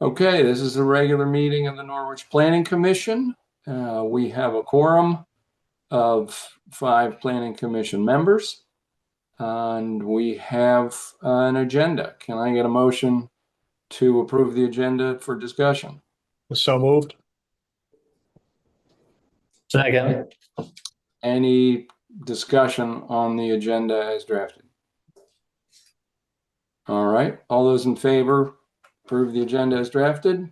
Okay, this is a regular meeting of the Norwich Planning Commission. We have a quorum of 5 Planning Commission members, and we have an agenda. Can I get a motion to approve the agenda for discussion? So moved. Second. Any discussion on the agenda as drafted? All right, all those in favor, approve the agenda as drafted?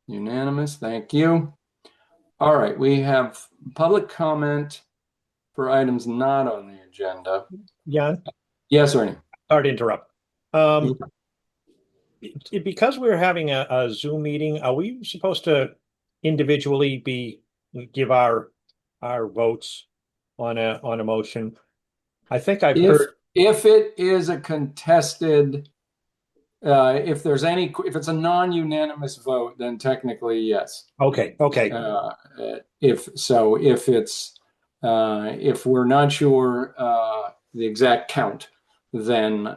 Unanimous, thank you. All right, we have public comment for items not on the agenda. Jan, Yes, Ernie. sorry to interrupt. Because we're having a Zoom meeting, are we supposed to individually give our votes on a motion? I think I've heard. If it is a contested, if it's a non-unanimous vote, then technically yes. Okay. If we're not sure the exact count, then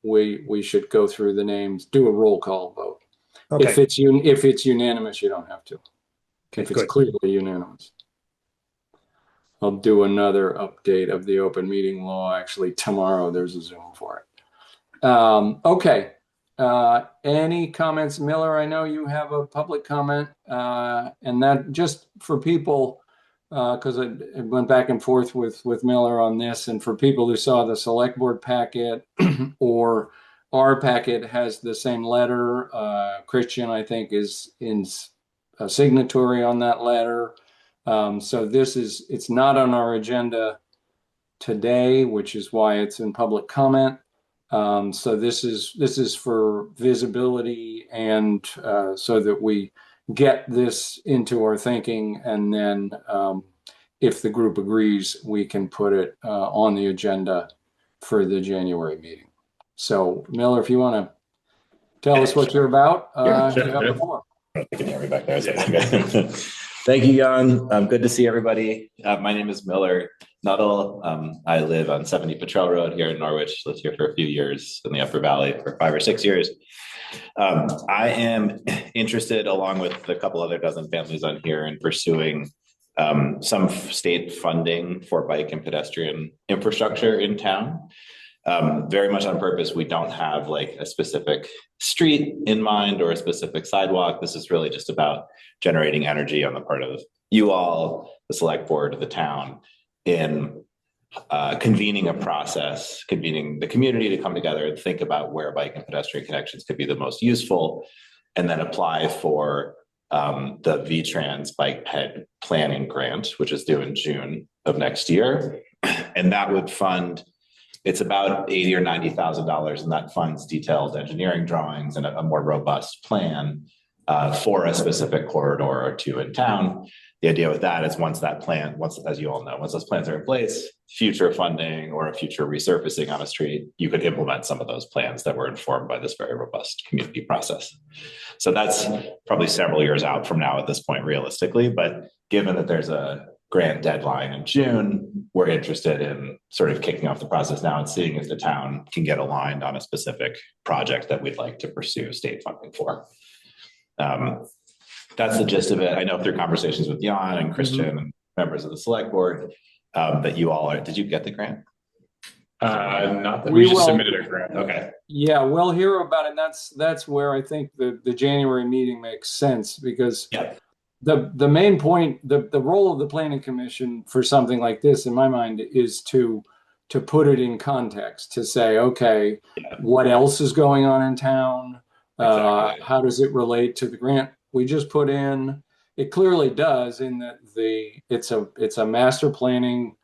we should go through the names, do a roll call vote. Okay. If it's unanimous, you don't have to. Okay, if it's good. clearly unanimous. I'll do another update of the open meeting law. Actually, tomorrow there's a Zoom for it. Okay. Any comments, Miller? I know you have a public comment, and that just for people, because I went back and forth with Miller on this, and for people who saw the select board packet or our packet has the same letter. Christian, I think, is a signatory on that letter. So it's not on our agenda today, which is why it's in public comment. So this is for visibility and so that we get this into our thinking, and then if the group agrees, we can put it on the agenda for the January meeting. So Miller, if you want to tell us what you're about, you have the floor. Can hear me back there. Thank you, Jan. Good to see everybody. My name is Miller Nuttall. I live on 70 Petrel Road here in Norwich. Lived here for a few years in the Upper Valley for 5 or 6 years. I am interested, along with a couple other dozen families on here, in pursuing some state funding for bike and pedestrian infrastructure in town. Very much on purpose. We don't have like a specific street in mind or a specific sidewalk. This is really just about generating energy on the part of you all, the select board, the town, in convening a process, convening the community to come together and think about where bike and pedestrian connections could be the most useful, and then apply for the VTrans Bike Ped Planning Grant, which is due in June of next year. And that would fund, it's about $80,000 or $90,000, and that funds detailed engineering drawings and a more robust plan for a specific corridor or two in town. The idea with that is as you all know, once those plans are in place, future funding or a future resurfacing on a street, you could implement some of those plans that were informed by this very robust community process. So that's probably several years out from now at this point, realistically, but given that there's a grant deadline in June, we're interested in sort of kicking off the process now and seeing if the town can get aligned on a specific project that we'd like to pursue state funding for. That's the gist of it. I know through conversations with Jan and Christian and members of the select board that you all did you get the grant? Not that we just submitted a grant. Okay. Yeah, we'll hear about it. That's where I think the January meeting makes sense, because the main point, the role of the Planning Commission for something like this, in my mind, is to put it in context, to say, okay, what else is going on in town? Exactly. How does it relate to the grant we just put in? It clearly does, in that it's a master planning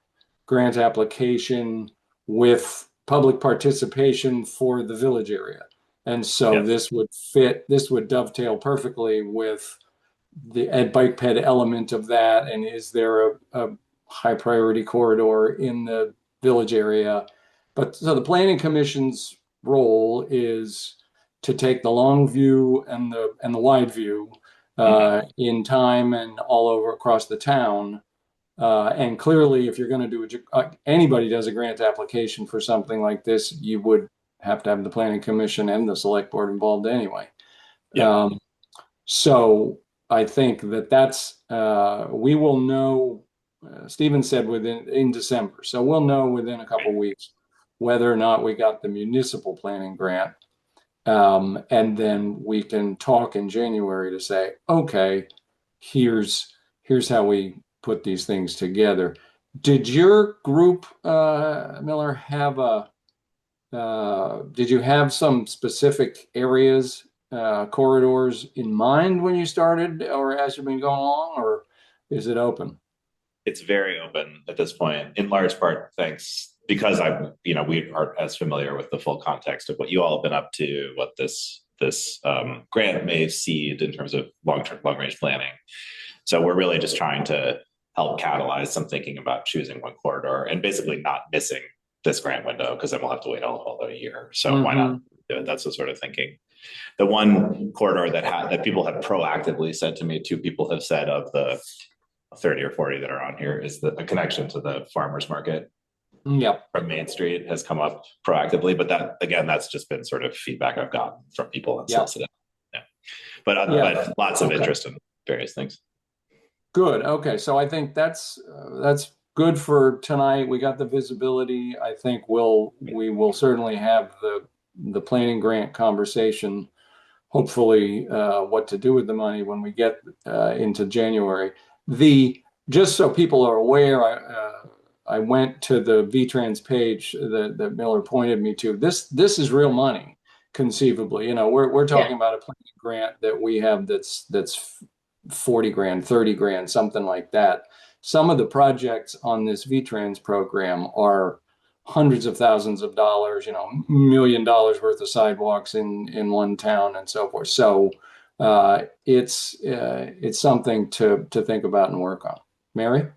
grant application with public participation for the village area. And so this would dovetail perfectly with the bike ped element of that. And is there a high priority corridor in the village area? But so the Planning Commission's role is to take the long view and the wide view in time and all over across the town, And clearly, if you're going to do anybody does a grant application for something like this, you would have to have the planning commission and the select board involved anyway. Yeah. So I think that's we will know. Stephen said in December, so we'll know within a couple of weeks whether or not we got the municipal planning grant, and then we can talk in January to say, okay, here's how we put these things together. Did your group, Miller, have did you have some specific areas, corridors in mind when you started, or as you've been going along, or is it open? It's very open at this point, in large part thanks because we aren't as familiar with the full context of what you all have been up to, what this grant may seed in terms of long range planning. So we're really just trying to help catalyze some thinking about choosing one corridor and basically not missing this grant window, because then we'll have to wait all a year. So why not do it? That's the sort of thinking. The one corridor that people have proactively said to me, two people have said of the 30 or 40 that are on here, is the connection to the farmers market. Yep. From Main Street has come up proactively, but that's just been sort of feedback I've gotten from people unsolicited. Yeah. But lots of interest in various things. Good. Okay. So I think that's good for tonight. We got the visibility. I think we will certainly have the planning grant conversation, hopefully, what to do with the money when we get into January. Just so people are aware, I went to the VTrans page that Miller pointed me to. This is real money, conceivably. We're talking about a planning grant that we have that's 40 grand, 30 grand, something like that. Some of the projects on this VTrans program are hundreds of thousands of dollars, $1 million worth of sidewalks in one town and so forth. So it's something to think about and work on. Mary?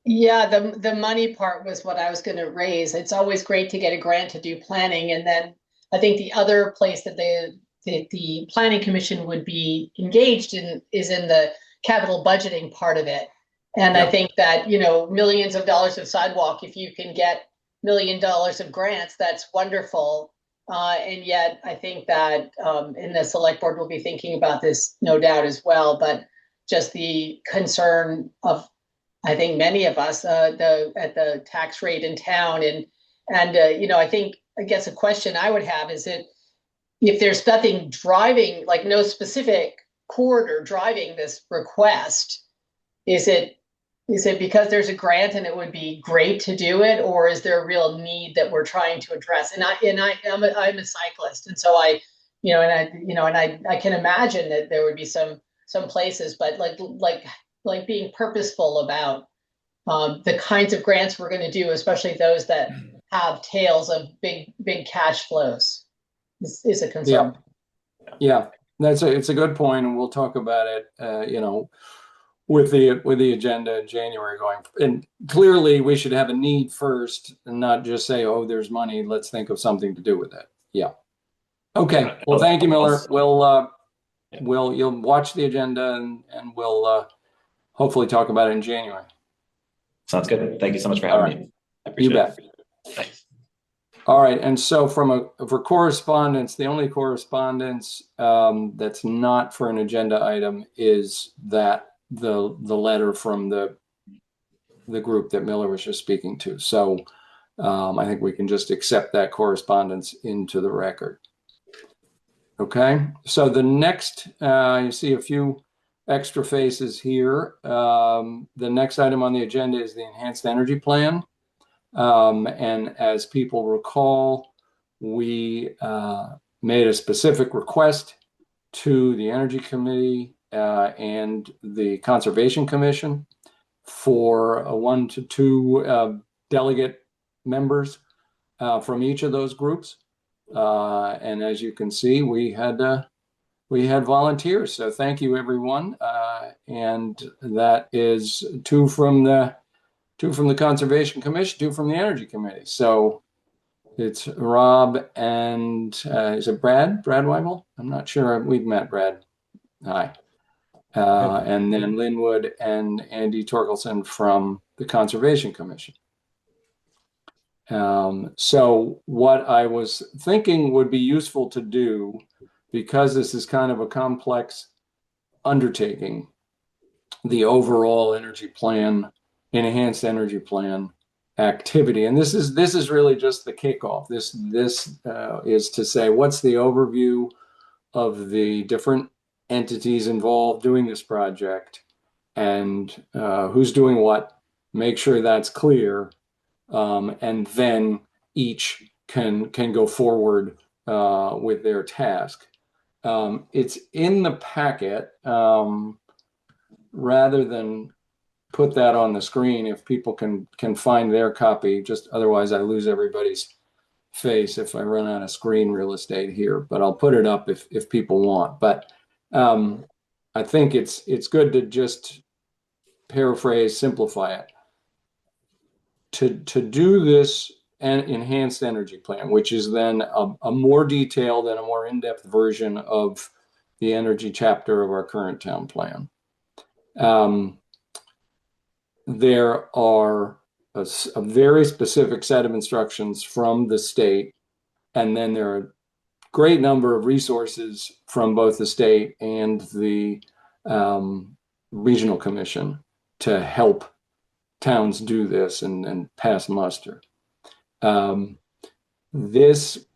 Yeah, the money part was what I was going to raise. It's always great to get a grant to do planning. And then I think the other place that the planning commission would be engaged in is in the capital budgeting part of it. And I think that, millions of dollars of sidewalk, if you can get $1 million of grants, that's wonderful. And yet I think that in the select board, we'll be thinking about this, no doubt, as well. But just the concern of, I think, many of us at the tax rate in town. And I guess a question I would have is if there's nothing driving, like no specific corridor driving this request, is it because there's a grant and it would be great to do it, or is there a real need that we're trying to address? And I'm a cyclist, and so I can imagine that there would be some places, but like being purposeful about the kinds of grants we're going to do, especially those that have tails of big cash flows, is a concern. Yeah, it's a good point, and we'll talk about it. With the agenda in January going, and clearly we should have a need first, and not just say, "Oh, there's money. Let's think of something to do with it." Yeah. Okay. Well, thank you, Miller. You'll watch the agenda, and we'll hopefully talk about it in January. Sounds good. Thank you so much for having me. I appreciate it. You bet. Thanks. All right. And so for correspondence, the only correspondence that's not for an agenda item is the letter from the group that Miller was just speaking to. So I think we can just accept that correspondence into the record. Okay. So the next, you see a few extra faces here. The next item on the agenda is the Enhanced Energy Plan. And as people recall, we made a specific request to the Energy Committee and the Conservation Commission for 1 to 2 delegate members from each of those groups. And as you can see, we had volunteers. So thank you, everyone. And that is 2 from the Conservation Commission, 2 from the Energy Committee. So it's Rob and is it Brad Weibel? I'm not sure. We've met Brad. Hi. and then Linwood and Andy Torkelson from the Conservation Commission. So what I was thinking would be useful to do, because this is kind of a complex undertaking, the overall energy plan, enhanced energy plan activity, and this is really just the kickoff. This is to say, what's the overview of the different entities involved doing this project, and who's doing what. Make sure that's clear. And then each can go forward with their task. It's in the packet. Rather than put that on the screen, if people can find their copy, just otherwise I lose everybody's face if I run out of screen real estate here. But I'll put it up if people want. But I think it's good to just paraphrase, simplify it. To do this enhanced energy plan, which is then a more detailed and a more in-depth version of the energy chapter of our current town plan. There are a very specific set of instructions from the state, and then there are a great number of resources from both the state and the regional commission to help towns do this and pass muster. This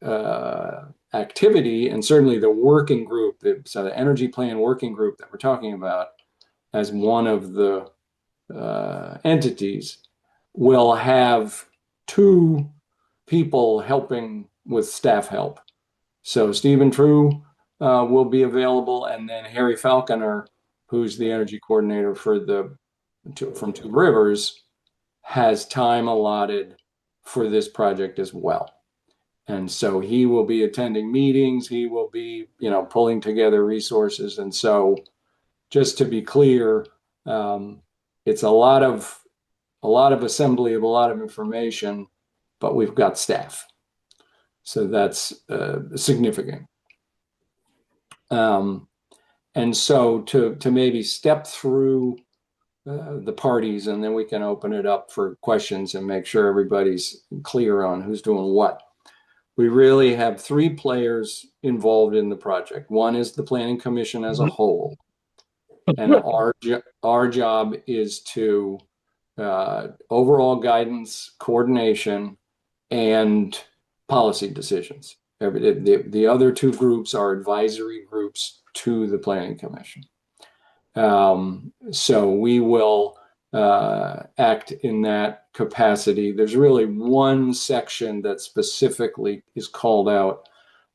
activity, and certainly the working group, so the energy plan working group that we're talking about as one of the entities, will have two people helping with staff help. So Stephen True will be available, and then Harry Falconer, who's the energy coordinator for from Two Rivers, has time allotted for this project as well. And so he will be attending meetings, he will be, pulling together resources. And so just to be clear, it's a lot of assembly of a lot of information, but we've got staff. So that's significant. And so to maybe step through the parties, and then we can open it up for questions and make sure everybody's clear on who's doing what. We really have three players involved in the project. One is the Planning Commission as a whole. And our job is to overall guidance, coordination, and policy decisions. The other two groups are advisory groups to the Planning Commission. So we will act in that capacity. There's really one section that specifically is called out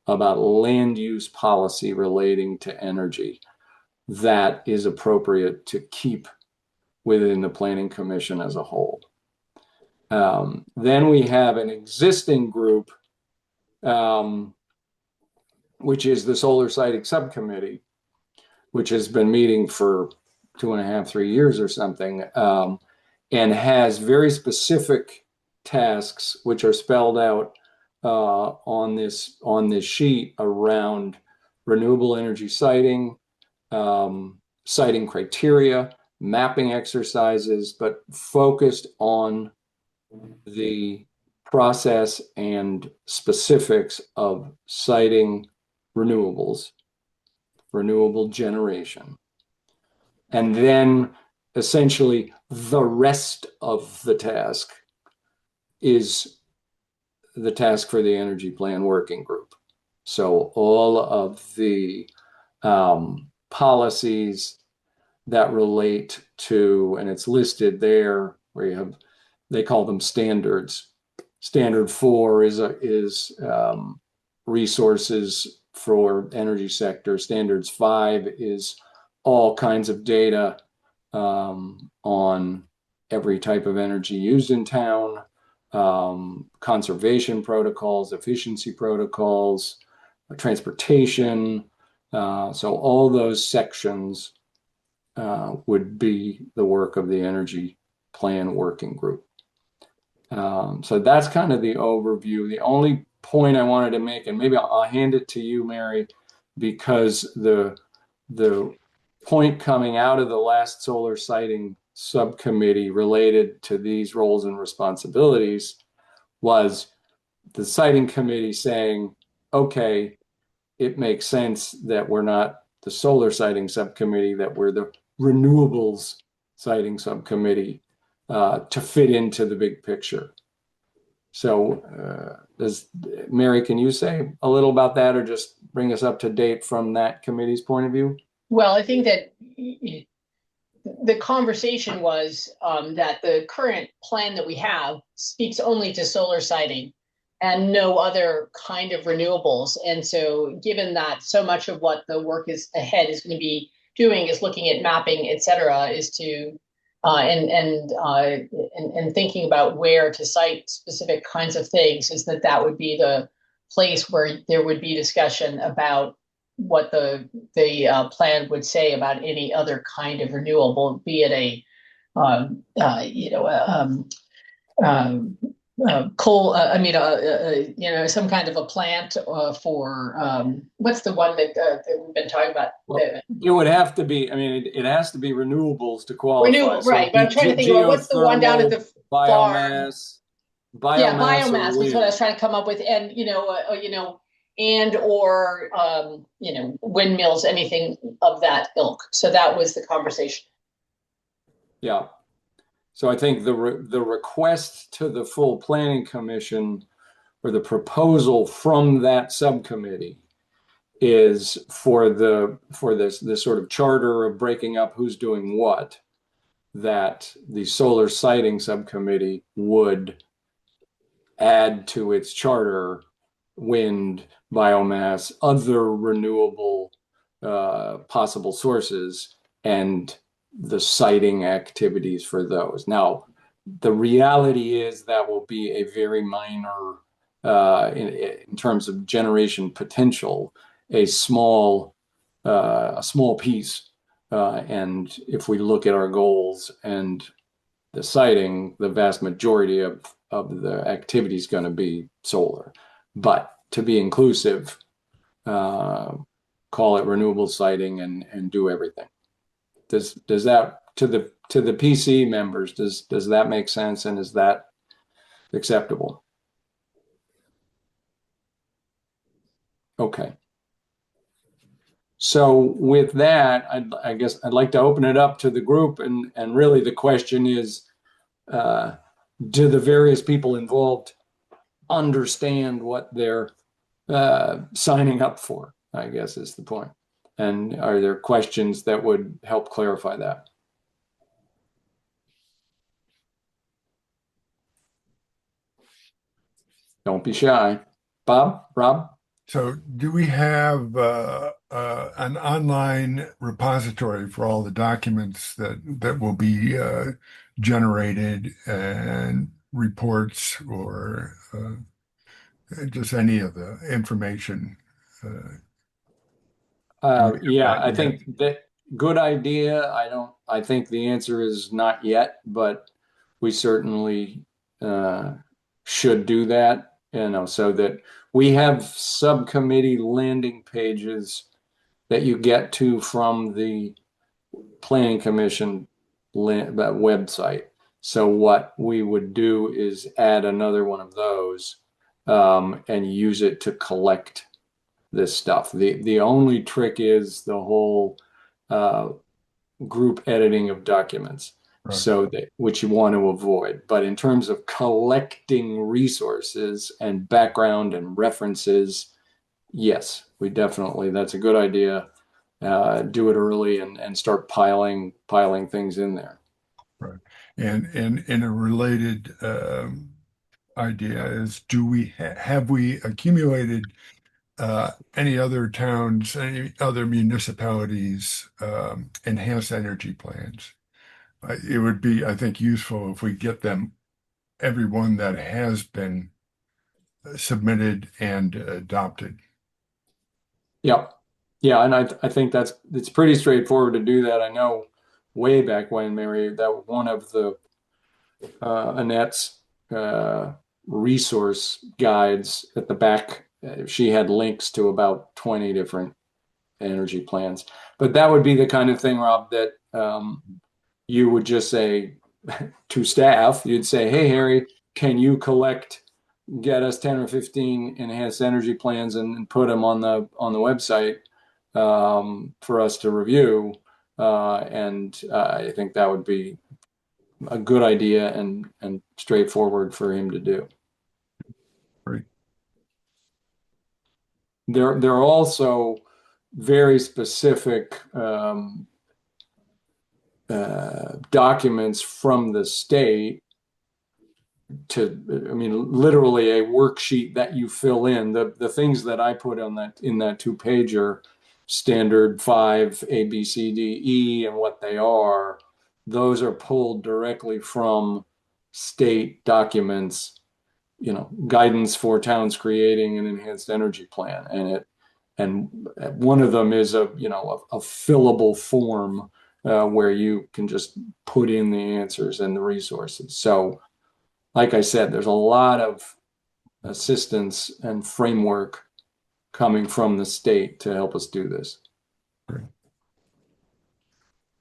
about land use policy relating to energy that is appropriate to keep within the Planning Commission as a whole. Then we have an existing group, which is the Solar Siting Subcommittee, which has been meeting for 2.5, 3 years or something, and has very specific tasks which are spelled out on this sheet around renewable energy siting, siting criteria, mapping exercises, but focused on the process and specifics of siting renewables, renewable generation. And then essentially the rest of the task is the task for the Energy Plan Working Group. So all of the policies that relate to, and it's listed there where you have, they call them standards. Standard 4 is resources for energy sector. Standards 5 is all kinds of data on every type of energy used in town, conservation protocols, efficiency protocols, transportation. So all those sections would be the work of the Energy Plan Working Group. So that's kind of the overview. The only point I wanted to make, and maybe I'll hand it to you, Mary, because the point coming out of the last solar siting subcommittee related to these roles and responsibilities was the siting committee saying, okay, it makes sense that we're not the solar siting subcommittee, that we're the renewables siting subcommittee to fit into the big picture. So Mary, can you say a little about that or just bring us up to date from that committee's point of view? Well, I think that the conversation was that the current plan that we have speaks only to solar siting and no other kind of renewables. And so given that so much of what the work is ahead is going to be doing is looking at mapping, et cetera, is to and thinking about where to site specific kinds of things, is that would be the place where there would be discussion about what the plan would say about any other kind of renewable, be it a coal, some kind of a plant for what's the one that we've been talking about? Well, it would have to be, I mean, it has to be renewables to qualify. Renewable, So right. But I'm trying to think about what's the one down at the biomass. Farm. Yeah, biomass was what I was trying to come up with. And, windmills, anything of that ilk. So that was the conversation. Yeah. So I think the request to the full planning commission or the proposal from that subcommittee is for this sort of charter of breaking up who's doing what, that the solar siting subcommittee would add to its charter wind, biomass, other renewable possible sources, and the siting activities for those. Now, the reality is that will be a very minor, in terms of generation potential, a small piece. And if we look at our goals and the siting, the vast majority of the activity is going to be solar. But to be inclusive, call it renewable siting and do everything. Does that, to the PC members, does that make sense, and is that acceptable? Okay. So with that, I guess I'd like to open it up to the group, and really the question is, do the various people involved understand what they're signing up for, I guess is the point. And are there questions that would help clarify that? Don't be shy. Rob? So do we have an online repository for all the documents that will be generated, and reports, or just any of the information? Yeah, I think that good idea. I think the answer is not yet, but we certainly should do that, so that we have subcommittee landing pages that you get to from the Planning Commission website. So what we would do is add another one of those and use it to collect this stuff. The only trick is the whole group editing of documents. Right. So which you want to avoid. But in terms of collecting resources and background and references, yes, that's a good idea. Do it early and start piling things in there. Right. And in a related idea is, have we accumulated any other towns, any other municipalities enhanced energy plans? It would be, I think, useful if we get them, everyone that has been submitted and adopted. Yep. Yeah, and I think it's pretty straightforward to do that. I know way back when, Mary, that one of the Annette's resource guides at the back, she had links to about 20 different energy plans. But that would be the kind of thing, Rob, that you would just say to staff, you'd say, hey, Harry, can you get us 10 or 15 enhanced energy plans and put them on the website for us to review. And I think that would be a good idea and straightforward for him to do. Right. There are also very specific documents from the state literally a worksheet that you fill in. The things that I put in that 2-pager, standard 5 A, B, C, D, E, and what they are, those are pulled directly from state documents, guidance for towns creating an enhanced energy plan. And one of them is a fillable form where you can just put in the answers and the resources. So, like I said, there's a lot of assistance and framework coming from the state to help us do this.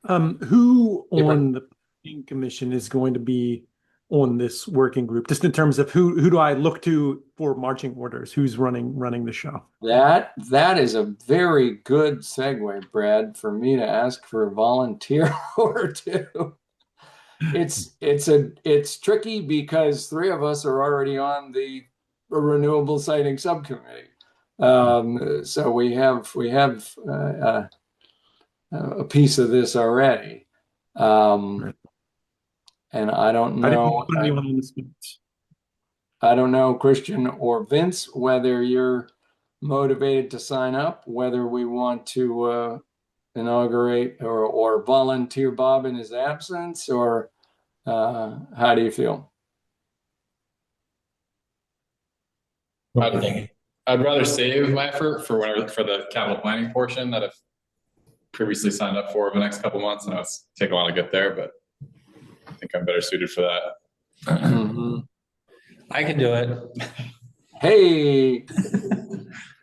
Who Yeah, on the planning commission is going to be on this working group? Just in terms of who do I look to for marching orders? Who's running the show? That is a very good segue, Brad, for me to ask for a volunteer or two. It's tricky because 3 of us are already on the renewable siting subcommittee. So we have a piece of this already. Right. And I don't I didn't know. want to put anyone on the spot. I don't know, Christian or Vince, whether you're motivated to sign up, whether we want to inaugurate or volunteer Bob in his absence, or how do you feel? I'd rather save my effort for the capital planning portion that I've previously signed up for the next couple months. I know it's taken a while to get there, but I think I'm better suited for that. Mm-hmm. I can do it. Hey,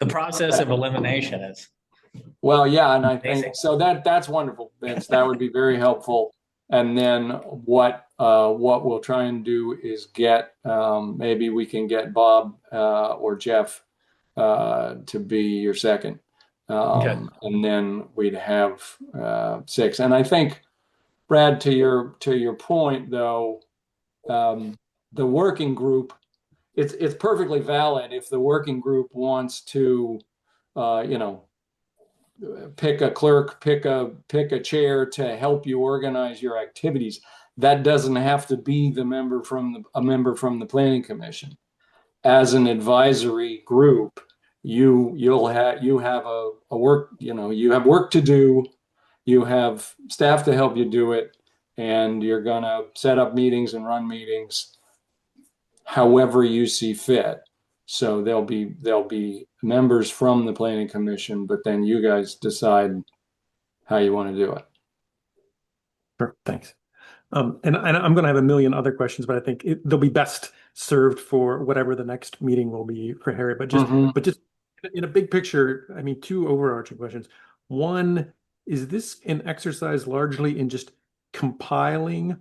The process of elimination is. well, yeah, and I think Amazing. so that's wonderful, Vince. That would be very helpful. And then what we'll try and do is get maybe we can get Bob or Jeff to be your second. Okay. And then we'd have 6. And I think, Brad, to your point though, the working group, it's perfectly valid if the working group wants to, pick a clerk, pick a chair to help you organize your activities. That doesn't have to be a member from the planning commission. As an advisory group, you have a work, you have work to do, you have staff to help you do it, and you're gonna set up meetings and run meetings however you see fit. So there'll be members from the planning commission, but then you guys decide how you want to do it. Sure, thanks. And I'm going to have a million other questions, but I think they'll be best served for whatever the next meeting will be for Harry. But just in a big picture, I mean, 2 overarching questions. One, is this an exercise largely in just compiling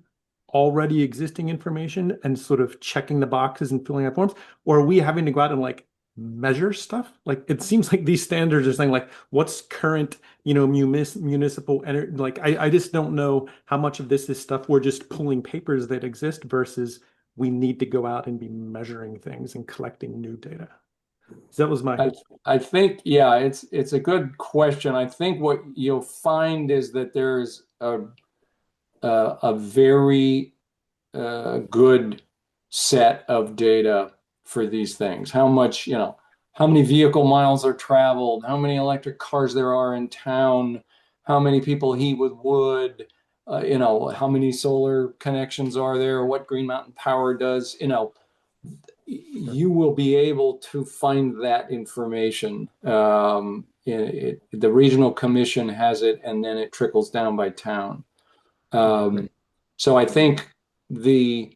already existing information and sort of checking the boxes and filling out forms, or are we having to go out and measure stuff? It seems like these standards are saying what's current, municipal energy. I just don't know how much of this is stuff we're just pulling papers that exist versus we need to go out and be measuring things and collecting new data. So that was my. I think, yeah, it's a good question. I think what you'll find is that there's a very good set of data for these things. How much, how many vehicle miles are traveled, how many electric cars there are in town, how many people heat with wood, how many solar connections are there, what Green Mountain Power does, you will be able to find that information. The regional commission has it, and then it trickles down by town. So I think the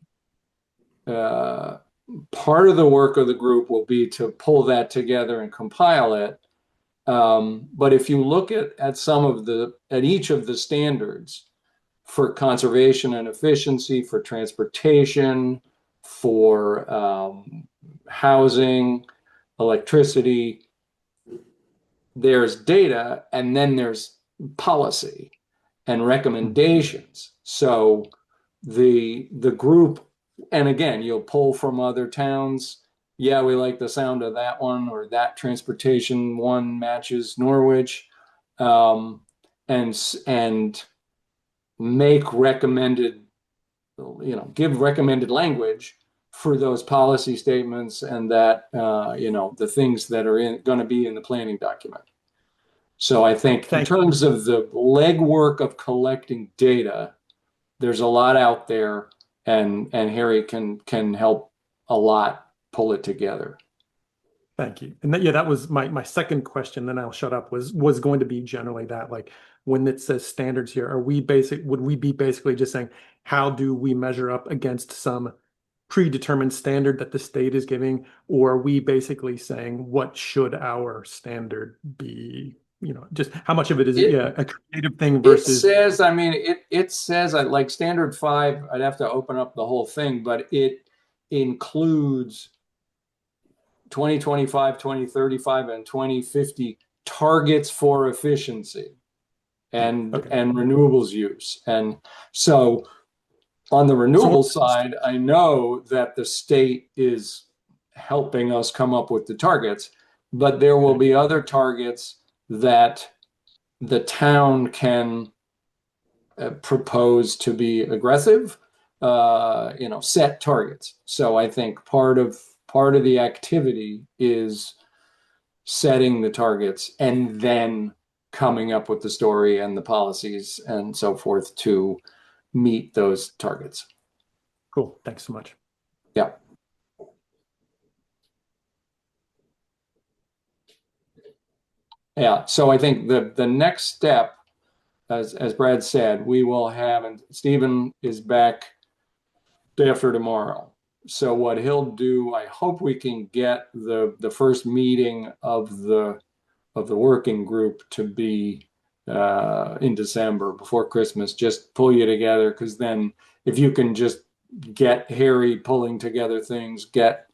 part of the work of the group will be to pull that together and compile it. But if you look at each of the standards for conservation and efficiency, for transportation, for housing, electricity, there's data, and then there's policy and recommendations. So the group, and again, you'll pull from other towns. Yeah, we like the sound of that one, or that transportation one matches Norwich, and make recommended, give recommended language for those policy statements, and that the things that are going to be in the planning document. So I think in terms of the legwork of collecting data, there's a lot out there, and Harry can help a lot pull it together. Thank you. And that was my second question, then I'll shut up, was going to be generally that, like, when it says standards here, would we be basically just saying, how do we measure up against some predetermined standard that the state is giving? Or are we basically saying, what should our standard be? Just how much of it is a creative thing versus. It says, like standard 5, I'd have to open up the whole thing, but it includes 2025, 2035, and 2050 targets for efficiency and renewables use. And so on the renewable side, I know that the state is helping us come up with the targets, but there will be other targets that the town can propose to be aggressive, set targets. So I think part of the activity is setting the targets and then coming up with the story and the policies and so forth to meet those targets. Cool. Thanks so much. Yeah. Yeah. So I think the next step, as Brad said, we will have, and Stephen is back day after tomorrow. So what he'll do, I hope we can get the first meeting of the working group to be in December before Christmas. Just pull you together, because then if you can just get Harry pulling together things, get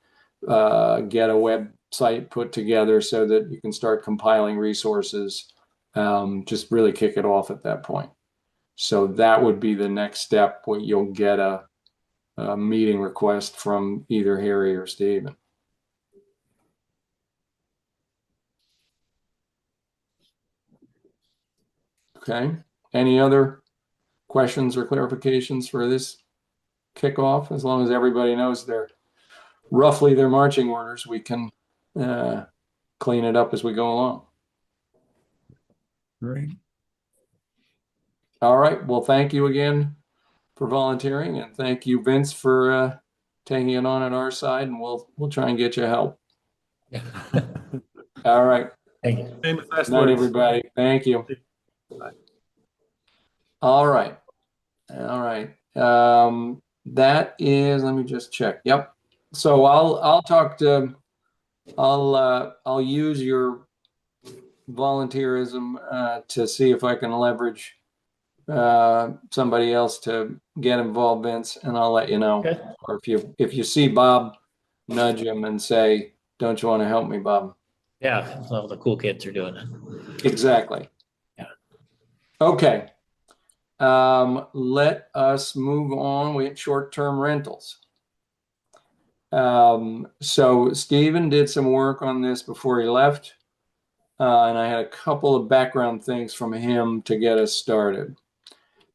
a website put together so that you can start compiling resources, just really kick it off at that point. So that would be the next step, where you'll get a meeting request from either Harry or Stephen. Okay. Any other questions or clarifications for this kickoff? As long as everybody knows roughly their marching orders, we can clean it up as we go along. Great. All right. Well, thank you again for volunteering, and thank you, Vince, for taking it on at our side, and we'll try and get you help. All right. Thank you. Famous last Good night, words. everybody. Thank you. Bye. All right. That is, let me just check. Yep. So I'll use your volunteerism to see if I can leverage somebody else to get involved, Vince, and I'll let you know. Okay. Or if you see Bob, nudge him and say, "Don't you want to help me, Bob?" Yeah, all the cool kids are doing it. Exactly. Yeah. Okay. Let us move on. We had short-term rentals. So Stephen did some work on this before he left, and I had a couple of background things from him to get us started.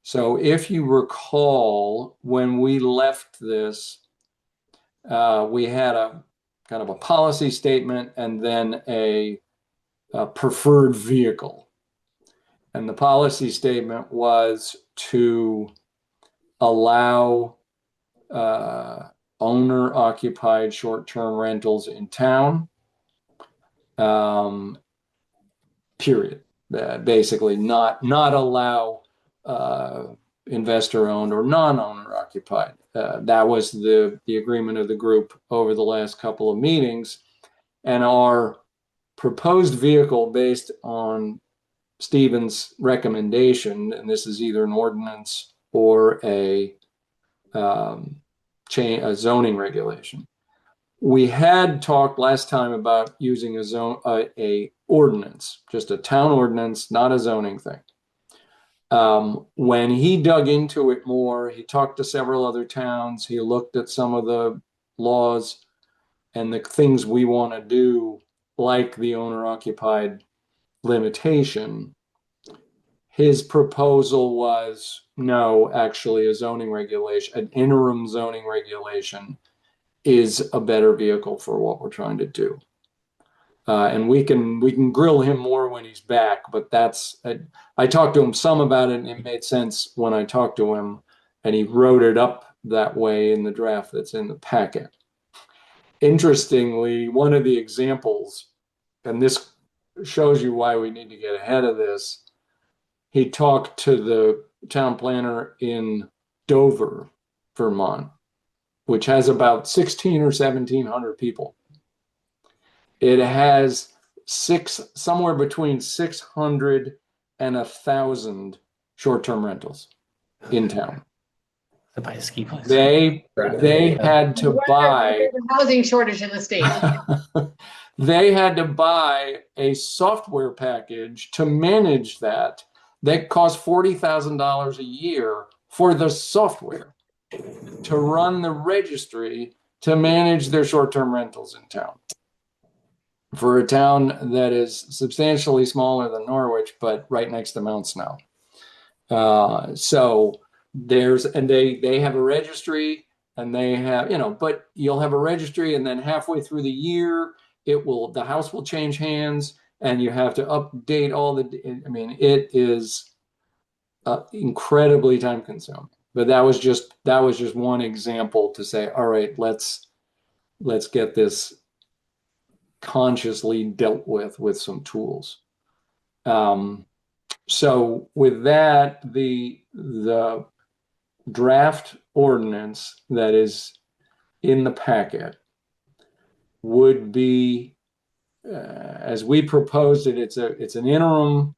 So if you recall, when we left this, we had a kind of a policy statement and then a preferred vehicle. And the policy statement was to allow owner-occupied short-term rentals in town, period. Basically, not allow investor-owned or non-owner occupied. That was the agreement of the group over the last couple of meetings, and our proposed vehicle based on Stephen's recommendation, and this is either an ordinance or a zoning regulation. We had talked last time about using a ordinance, just a town ordinance, not a zoning thing. When he dug into it more, he talked to several other towns. He looked at some of the laws and the things we want to do, like the owner-occupied limitation. His proposal was, no, actually a zoning regulation, an interim zoning regulation is a better vehicle for what we're trying to do. And we can grill him more when he's back, but I talked to him some about it, and it made sense when I talked to him, and he wrote it up that way in the draft that's in the packet. Interestingly, one of the examples, and this shows you why we need to get ahead of this, he talked to the town planner in Dover, Vermont, which has about 1,600 or 1,700 people. It has somewhere between 600 and 1,000 short-term rentals in town. To buy a ski place. They had to buy Housing shortage in the state. they had to buy a software package to manage that cost $40,000 a year for the software to run the registry to manage their short-term rentals in town. For a town that is substantially smaller than Norwich, but right next to Mount Snow. So they have a registry, and they have, but you'll have a registry, and then halfway through the year, the house will change hands, and you have to update it is incredibly time consuming. But that was just one example to say, all right, let's get this consciously dealt with some tools. So with that, the draft ordinance that is in the packet would be, as we proposed it, it's an interim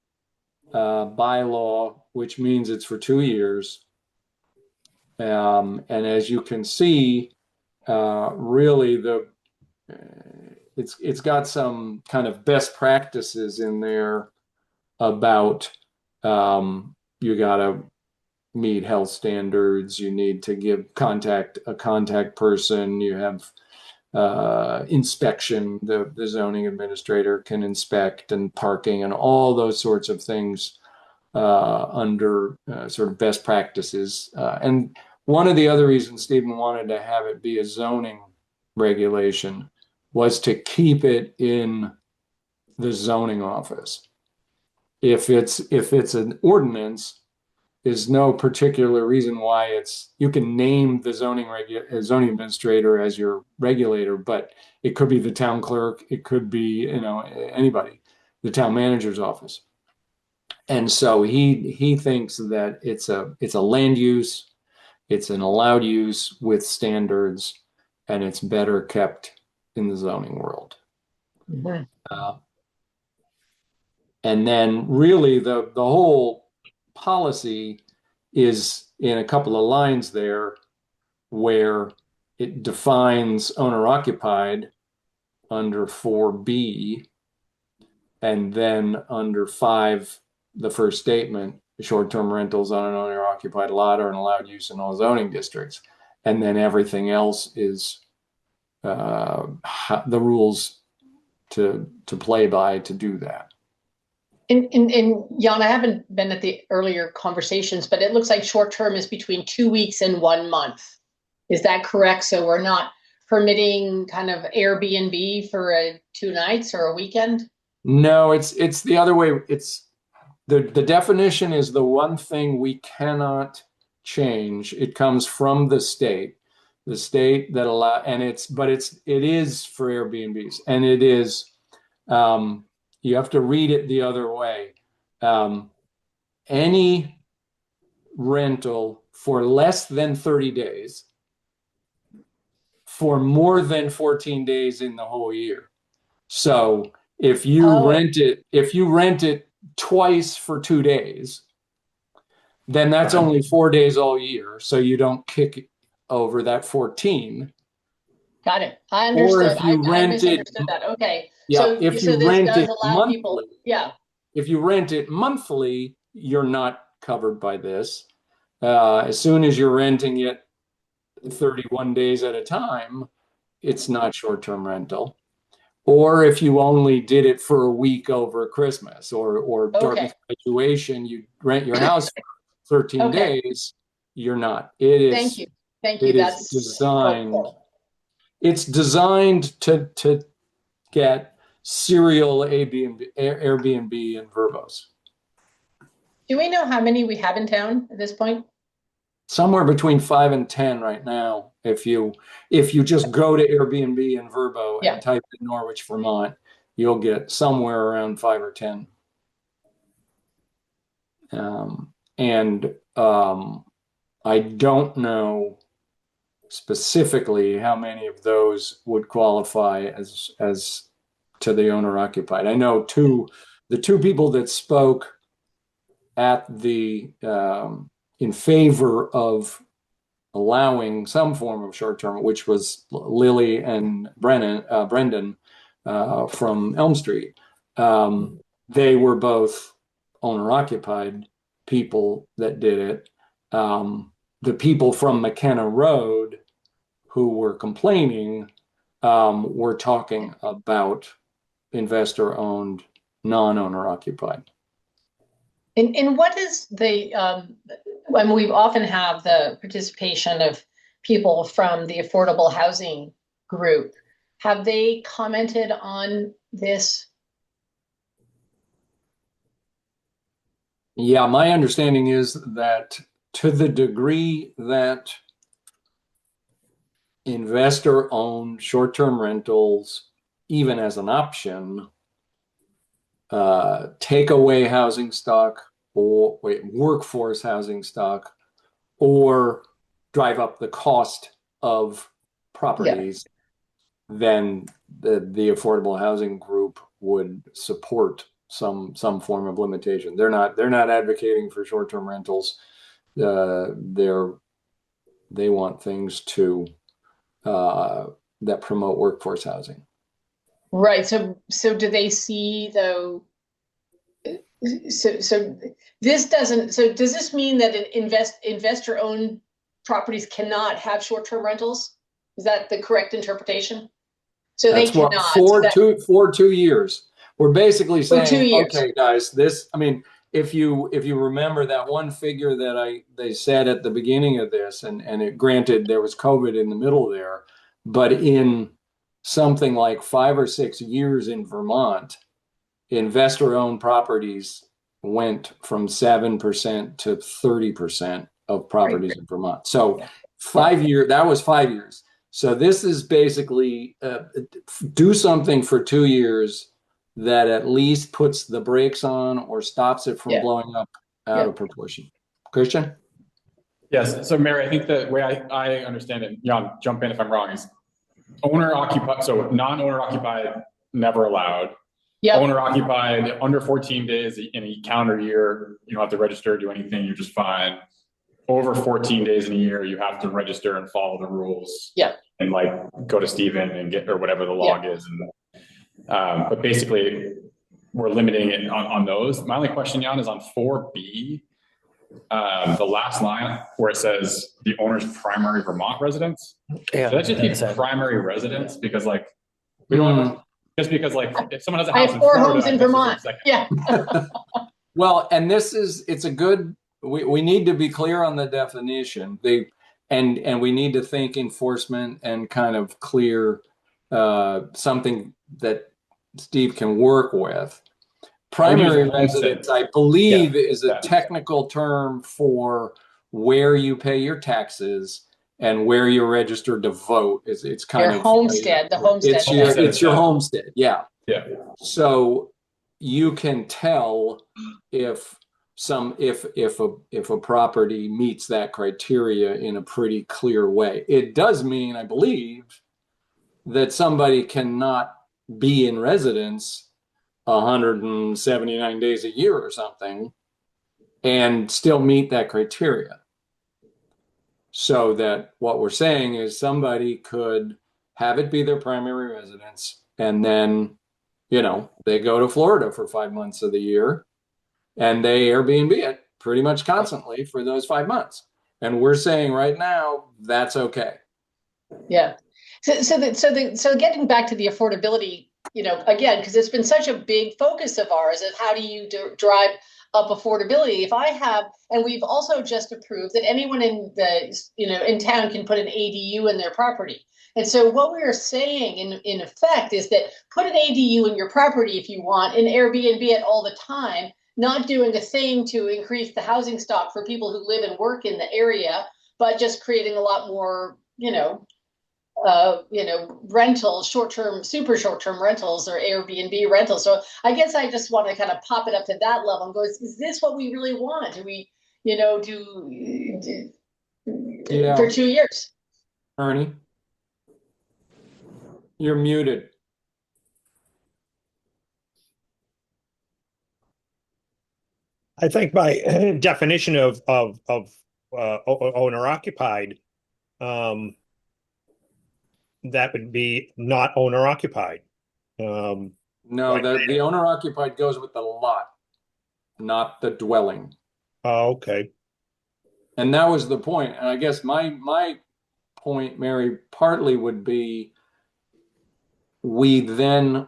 bylaw, which means it's for 2 years. And as you can see, really it's got some kind of best practices in there about you got to meet health standards. You need to give a contact person. You have inspection. The zoning administrator can inspect, and parking and all those sorts of things under sort of best practices. And one of the other reasons Stephen wanted to have it be a zoning regulation was to keep it in the zoning office. If it's an ordinance, there's no particular reason why you can name the zoning administrator as your regulator, but it could be the town clerk, it could be anybody, the town manager's office. And so he thinks that it's a land use, it's an allowed use with standards, and it's better kept in the zoning world. Mm-hmm. And then really the whole policy is in a couple of lines there where it defines owner occupied under 4B, and then under 5, the first statement, short-term rentals on an owner occupied lot are an allowed use in all zoning districts. And then everything else is the rules to play by to do that. And Jan, I haven't been at the earlier conversations, but it looks like short term is between 2 weeks and 1 month. Is that correct? So we're not permitting kind of Airbnb for 2 nights or a weekend? No, it's the other way. It's the definition is the one thing we cannot change. It comes from the state that allow, and it is for Airbnbs, and it is. You have to read it the other way. Any rental for less than 30 days for more than 14 days in the whole year. So If you Oh. rent it twice for 2 days, then that's Right. only 4 days all year. So you don't kick over that 14. Got it. I Or understood. if you I rent it, misunderstood that. Okay. yeah, So if so you this rent does it allow people, monthly, yeah. if you rent it monthly, you're not covered by this. As soon as you're renting it 31 days at a time, it's not short-term rental. Or if you only did it for a week over Christmas or Okay. graduation, you rent your house for 13 Okay. days, you're not. It Thank is you. Thank you. it is That's designed helpful. it's designed to get serial Airbnb and Verbos. Do we know how many we have in town at this point? Somewhere between 5 and 10 right now. If you just go to Airbnb and Verbo Yeah. and type in Norwich, Vermont, you'll get somewhere around 5 or 10. I don't know specifically how many of those would qualify as to the owner occupied. I know the two people that spoke at the in favor of allowing some form of short term, which was Lily and Brendan from Elm Street. They were both owner occupied people that did it. The people from McKenna Road who were complaining were talking about investor owned, non-owner occupied. And what is the, when we often have the participation of people from the affordable housing group, have they commented on this? Yeah, my understanding is that to the degree that investor-owned short-term rentals, even as an option, take away housing stock or workforce housing stock, or drive up the cost of properties, then the affordable housing group would support some form of limitation. They're not advocating for short-term rentals. They want things to that promote workforce housing. Right. So do they see though? So this doesn't. So does this mean that an investor-owned properties cannot have short-term rentals? Is that the correct interpretation? So That's they what cannot. for 2 years. We're basically For 2 saying, years. okay, guys, I mean, if you remember that one figure that they said at the beginning of this, and it granted there was COVID in the middle there, but in something like 5 or 6 years in Vermont, investor-owned properties went from 7% to 30% of properties in Vermont. So 5 years, that was 5 years. So this is basically do something for 2 years that at least puts the brakes on or stops it from blowing up out of proportion. Christian? Yes. So Mary, I think the way I understand it, Jan, jump in if I'm wrong, is owner occupied, so non-owner occupied, never allowed. Yep. Owner occupied under 14 days in a calendar year, you don't have to register, do anything, you're just fine. Over 14 days in a year, you have to register and follow the rules. Yeah. And like go to Stephen and get, or whatever the log is. And but basically we're limiting it on those. My only question, Jan, is on 4B, the last line where it says the owner's primary Vermont residence. Yeah, Should that just be that's it. primary residence? Because like, we don't have, just because like, if someone has a I house have in 4 Florida, homes in I guess it's Vermont. second. Yeah. Well, and it's a good, we need to be clear on the definition. And we need to think enforcement and kind of clear something that Steve can work with. Primary residence, I believe, is a technical term for where you pay your taxes and where you're registered to vote. It's kind Your of homestead, the homestead. It's your homestead. Yeah. Yeah. So you can tell if a property meets that criteria in a pretty clear way. It does mean, I believe, that somebody cannot be in residence 179 days a year or something and still meet that criteria. So that what we're saying is somebody could have it be their primary residence and then, they go to Florida for 5 months of the year and they Airbnb it pretty much constantly for those 5 months. And we're saying right now that's okay. Yeah. So getting back to the affordability, again, because it's been such a big focus of ours of how do you drive up affordability. If I have, and we've also just approved that anyone in in town can put an ADU in their property. And so what we are saying in effect is that put an ADU in your property if you want, and Airbnb it all the time, not doing a thing to increase the housing stock for people who live and work in the area, but just creating a lot more, rentals, super short-term rentals or Airbnb rentals. So I guess I just want to kind of pop it up to that level and go, is this what we really want? Do we, for 2 years? Ernie, you're muted. I think by definition of owner occupied, that would be not owner occupied. No, the owner occupied goes with the lot, not the dwelling. Oh, okay. And that was the point. And I guess my point, Mary, partly would be we then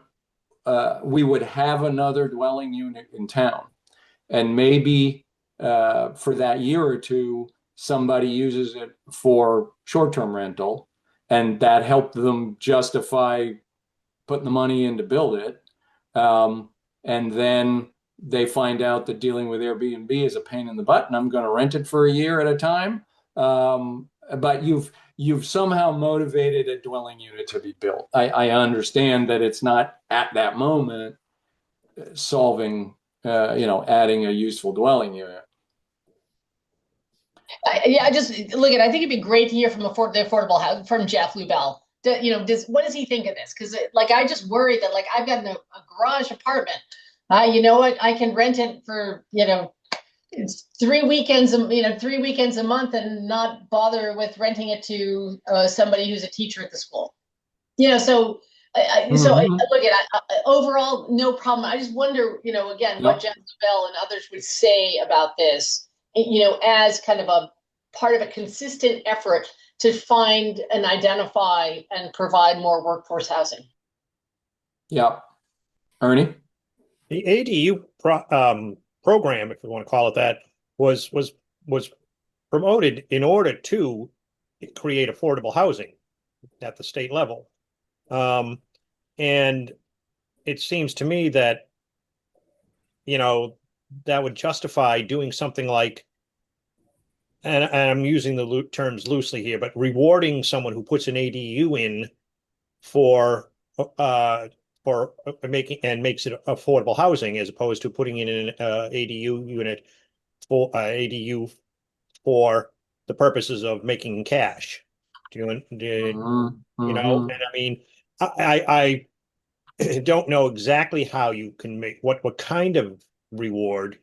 we would have another dwelling unit in town. And maybe for that year or two, somebody uses it for short-term rental, and that helped them justify putting the money in to build it. And then they find out that dealing with Airbnb is a pain in the butt, and I'm going to rent it for a year at a time. But you've somehow motivated a dwelling unit to be built. I understand that it's not at that moment solving, adding a useful dwelling unit. I just look at. I think it'd be great to hear from the affordable house from Jeff Lubell. What does he think of this? Because I just worry that I've got a garage apartment. You know what? I can rent it for it's 3 weekends. 3 weekends a month, and not bother with renting it to somebody who's a teacher at the school. So look at overall, no problem. I just wonder, again, what Jeff Lubell and others would say about this. As kind of a part of a consistent effort to find and identify and provide more workforce housing. Yeah. Ernie? The ADU program, if you want to call it that, was promoted in order to create affordable housing at the state level. And it seems to me that, that would justify doing something like, and I'm using the terms loosely here, but rewarding someone who puts an ADU in for making and makes it affordable housing, as opposed to putting in an ADU unit for ADU for the purposes of making cash. And I mean, I don't know exactly how you can make what kind of reward,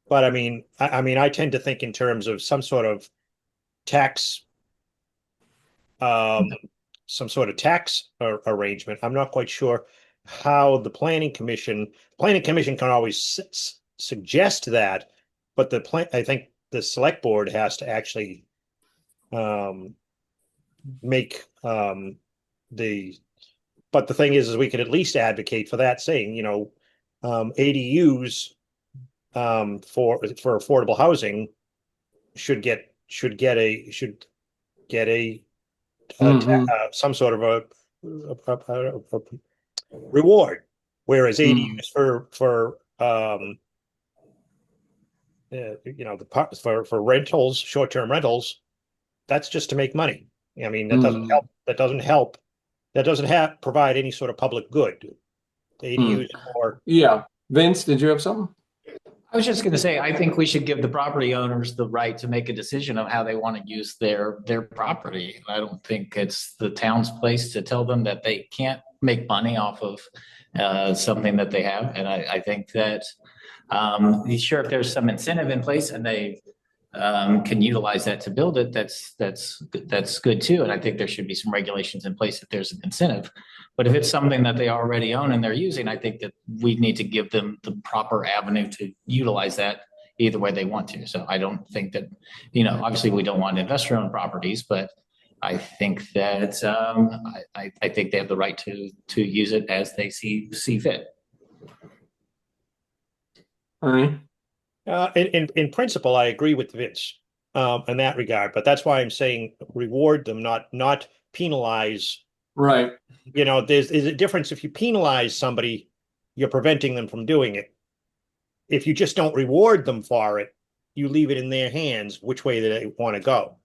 but I mean, I tend to think in terms of some sort of tax, arrangement. I'm not quite sure how the planning commission can always suggest that, but I think the select board has to actually make but the thing is we could at least advocate for that, saying, ADUs for affordable housing should get some sort of a reward, whereas ADUs for rentals, short-term rentals, that's just to make money. I mean, that doesn't help. That doesn't provide any sort of public good. The ADUs or Vince, did you have something? I was just going to say, I think we should give the property owners the right to make a decision of how they want to use their property. I don't think it's the town's place to tell them that they can't make money off of something that they have. And I think that, sure, if there's some incentive in place and they can utilize that to build it, that's good too. And I think there should be some regulations in place if there's an incentive. But if it's something that they already own and they're using, I think that we need to give them the proper avenue to utilize that either way they want to. So I don't think that, obviously we don't want investor-owned properties, but I think that I think they have the right to use it as they see fit. All right. In principle, I agree with Vince in that regard, but that's why I'm saying reward them, not penalize. Right. There's a difference. If you penalize somebody, you're preventing them from doing it. If you just don't reward them for it, you leave it in their hands which way they want to go.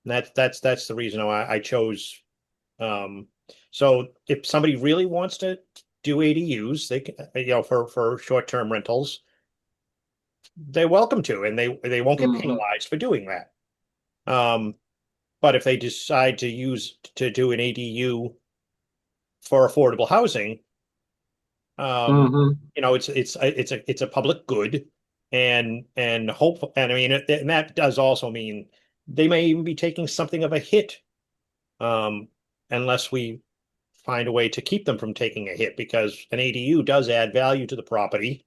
And that's the reason why I chose. So if somebody really wants to do ADUs, they can, for short-term rentals, they're welcome to, and they won't get penalized for doing that. But if they decide to do an ADU for affordable housing, it's a public good, and hope, and I mean, and that does also mean they may even be taking something of a hit, unless we find a way to keep them from taking a hit, because an ADU does add value to the property.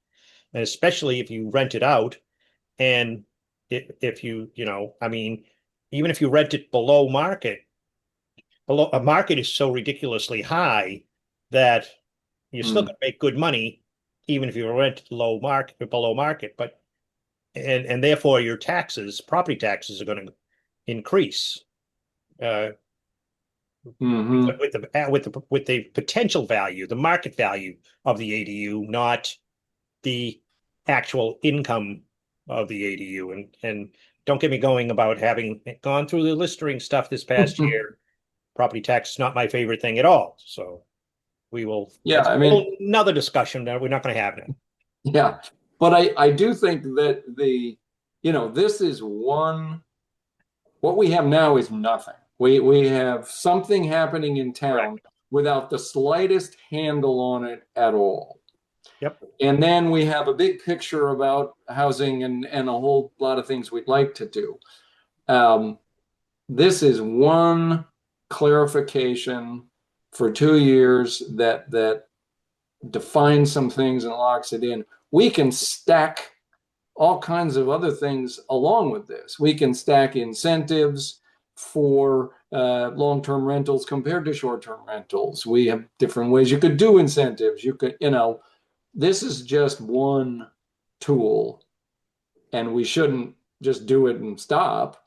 And especially if you rent it out, and if you, I mean, even if you rent it below market is so ridiculously high that you're still going to make good money, even if you rent below market. But and therefore your property taxes are going to increase with the potential value, the market value of the ADU, not the actual income of the ADU. And don't get me going about having gone through the listering stuff this past year. Property tax is not my favorite thing at all. So we will. Yeah, I mean, another discussion that we're not going to have now. Yeah, but I do think that this is what we have now is nothing. We have something happening in town without the slightest handle on it at all. Yep. And then we have a big picture about housing and a whole lot of things we'd like to do. This is one clarification for 2 years that defines some things and locks it in. We can stack all kinds of other things along with this. We can stack incentives for long-term rentals compared to short-term rentals. We have different ways you could do incentives. You could, this is just one tool, and we shouldn't just do it and stop.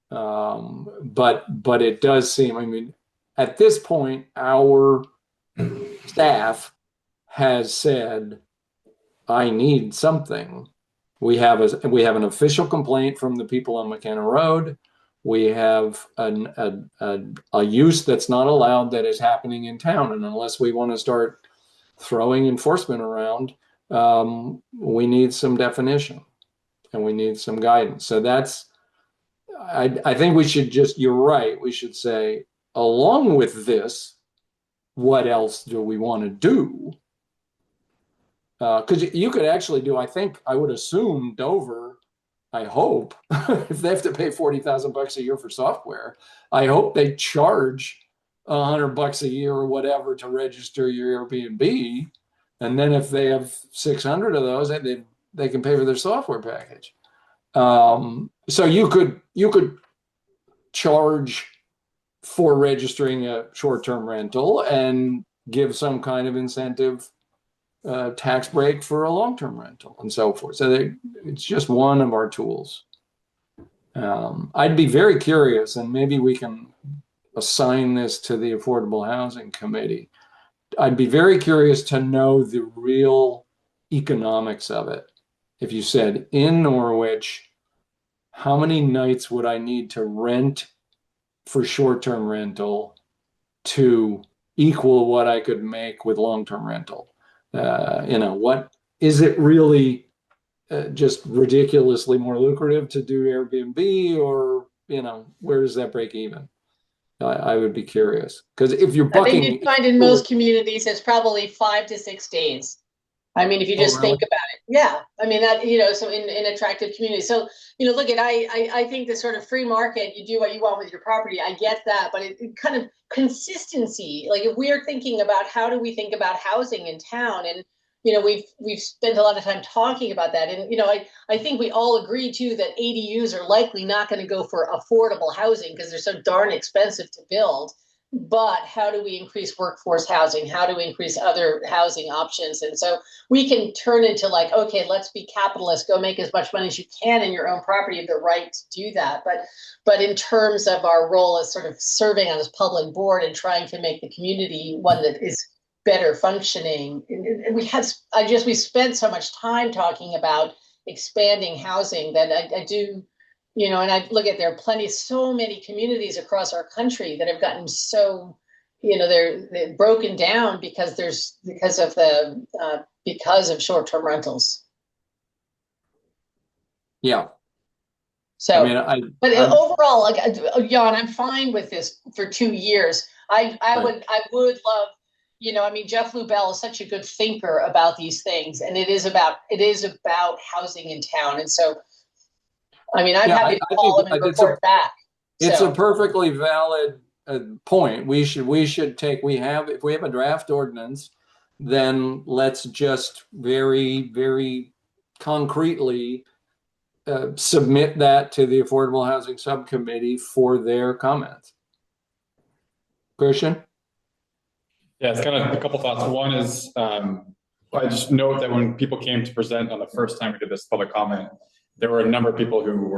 But it does seem, I mean, at this point, our staff has said, I need something. We have an official complaint from the people on McKenna Road. We have a use that's not allowed that is happening in town. And unless we want to start throwing enforcement around, we need some definition and we need some guidance. So I think we should you're right. We should say, along with this, what else do we want to do? Because you could actually do, I would assume Dover, I hope, if they have to pay $40,000 a year for software, I hope they charge $100 a year or whatever to register your Airbnb. And then if they have 600 of those, they can pay for their software package. So you could charge for registering a short-term rental and give some kind of incentive tax break for a long-term rental and so forth. So it's just one of our tools. I'd be very curious, and maybe we can assign this to the Affordable Housing Committee. I'd be very curious to know the real economics of it. If you said, in Norwich, how many nights would I need to rent for short-term rental to equal what I could make with long-term rental? What is it really just ridiculously more lucrative to do Airbnb, or, where does that break even? I would be curious because if you're I think bucking, you'd find in most communities, it's probably 5 to 6 days. I mean, if you Oh, just really? think about it, yeah. I mean that so in attractive communities. So look at I think the sort of free market, you do what you want with your property. I get that, but it kind of consistency. Like if we're thinking about how do we think about housing in town, and we've spent a lot of time talking about that, and I think we all agree too that ADUs are likely not going to go for affordable housing because they're so darn expensive to build. But how do we increase workforce housing? How do we increase other housing options? And so we can turn into like, okay, let's be capitalists, go make as much money as you can in your own property, you have the right to do that. But in terms of our role as sort of serving on this public board and trying to make the community one that is better functioning, and we spent so much time talking about expanding housing that I do. And I look at there are so many communities across our country that have gotten so, they're broken down because of short-term rentals. Yeah. So, but I'm- overall, like Jan, I'm fine with this for 2 years. I would love, Jeff Lubell is such a good thinker about these things, and it is about housing in town, and so. I mean, I'm happy to call him and report back. It's a perfectly valid point. If we have a draft ordinance, then let's just very, very concretely submit that to the Affordable Housing Subcommittee for their comments. Christian? Yeah, it's kind of a couple thoughts. One is I just note that when people came to present on the first time we did this public comment, there were a number of people who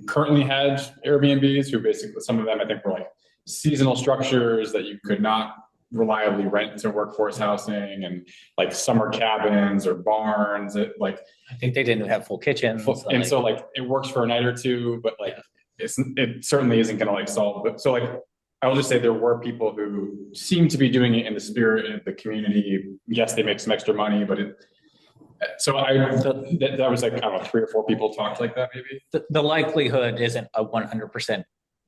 currently had Airbnbs, who basically, some of them I think were like seasonal structures that you could not reliably rent to workforce housing, and like summer cabins or barns. I think they didn't have full kitchens. And so it works for a night or two, but it certainly isn't going to solve it. So I will just say there were people who seem to be doing it in the spirit of the community. Yes, they make some extra money, but that was I don't know, 3 or 4 people talked like that maybe. The likelihood isn't a 100%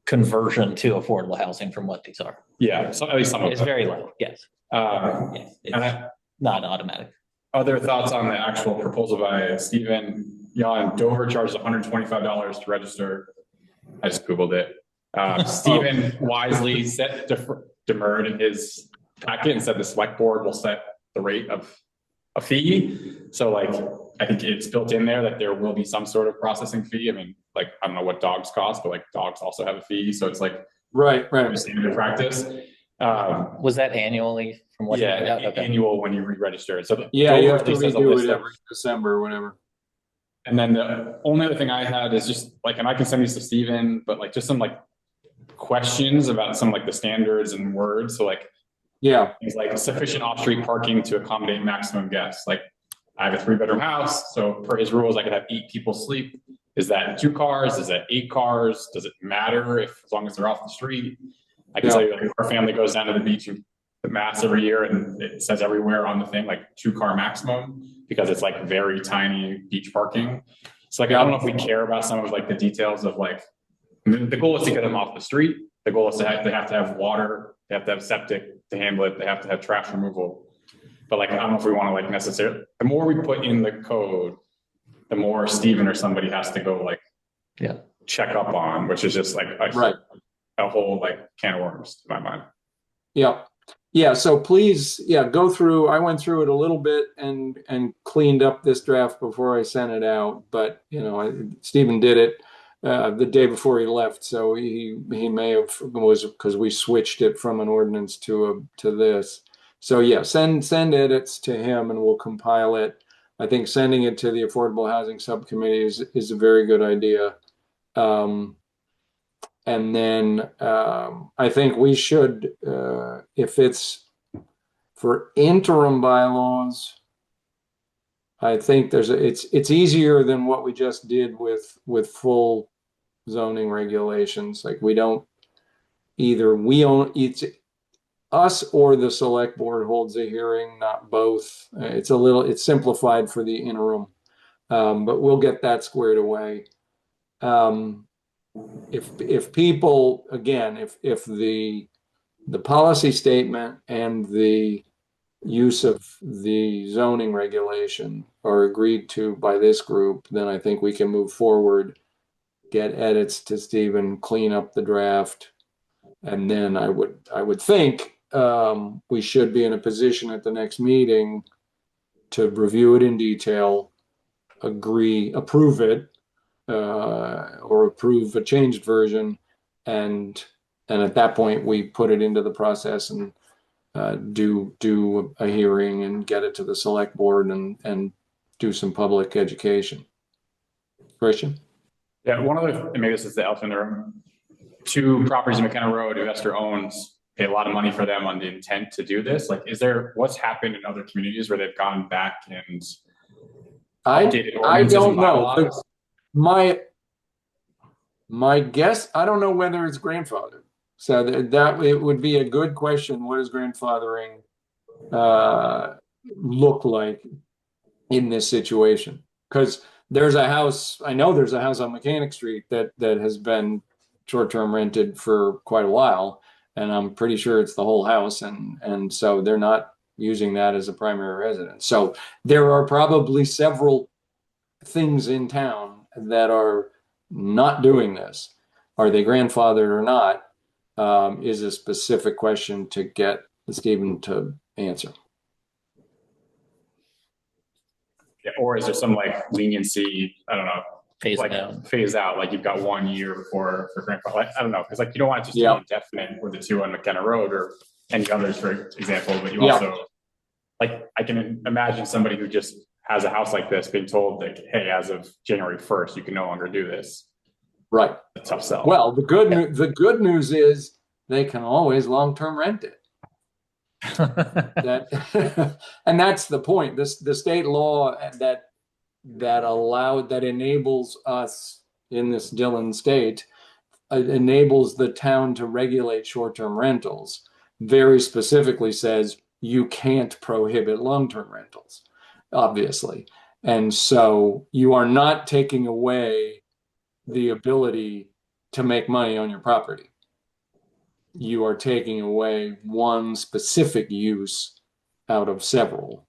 conversion to affordable housing from what these are. Yeah, so at least some of it's them. very low. Yes. Yes, it's not automatic. Other thoughts on the actual proposal by Stephen? Dover charges $125 to register. I just Googled it. Stephen wisely demurred in his packet and said the select board will set the rate of a fee. So I think it's built in there that there will be some sort of processing fee. I mean, I don't know what dogs cost, but dogs also have a fee. So it's right. Standard practice. Was that annually from what? Yeah, okay. Annual when you re-register. So you have to redo it every December or whatever. And then the only other thing I had is just and I can send these to Stephen, but just some questions about some the standards and words. So things like sufficient off-street parking to accommodate maximum guests. I have a 3-bedroom house, so per his rules, I could have 8 people sleep. Is that 2 cars? Is that 8 cars? Does it matter as long as they're off the street? I can tell you our family goes down to the beach in Mass every year, and it says everywhere on the thing 2-car maximum because it's very tiny beach parking. So I don't know if we care about some of the details of the goal is to get them off the street. The goal is they have to have water, they have to have septic to handle it, they have to have trash removal. But I don't know if we want to necessarily, the more we put in the code, the more Stephen or somebody has to go check up on, which is just a whole can of worms in my mind. Yeah. So please, go through. I went through it a little bit and cleaned up this draft before I sent it out. But Stephen did it the day before he left, so he may have was because we switched it from an ordinance to this. So send edits to him and we'll compile it. I think sending it to the Affordable Housing Subcommittee is a very good idea. And then I think we should, if it's for interim bylaws, I think it's easier than what we just did with full zoning regulations. It's us or the select board holds a hearing, not both. It's simplified for the interim, but we'll get that squared away. if people, again, if the policy statement and the use of the zoning regulation are agreed to by this group, then I think we can move forward, get edits to Stephen, clean up the draft, and then I would think we should be in a position at the next meeting to review it in detail, approve it, or approve a changed version, and at that point we put it into the process and do a hearing and get it to the select board and do some public education. Christian? Yeah, one other, maybe this is the elephant in the room. 2 properties in McKenna Road, investor owns, pay a lot of money for them on the intent to do this. Like, what's happened in other communities where they've gone back and updated I ordinances don't and know. bylaws? My guess, I don't know whether it's grandfathered. So that it would be a good question. What does grandfathering look like in this situation? Because there's a house, I know there's a house on Mechanic Street that has been short-term rented for quite a while, and I'm pretty sure it's the whole house, and so they're not using that as a primary residence. So there are probably several things in town that are not doing this. Are they grandfathered or not? Is a specific question to get Stephen to answer. Yeah, or is there some like leniency? I don't know. Phase Like out. phase out, like you've got 1 year for grandfather. Like, I don't know, because like you don't want it just to Yeah. be indefinite with the 2 on McKenna Road or any others, for example. But you Yeah. also, like, I can imagine somebody who just has a house like this being told that, hey, as of January 1st, you can no longer do this. Right. A tough sell. Well, the good news is they can always long-term rent it. That and that's the point. The state law that enables us in this Dillon state enables the town to regulate short-term rentals. Very specifically says you can't prohibit long-term rentals, obviously. And so you are not taking away the ability to make money on your property. You are taking away one specific use out of several.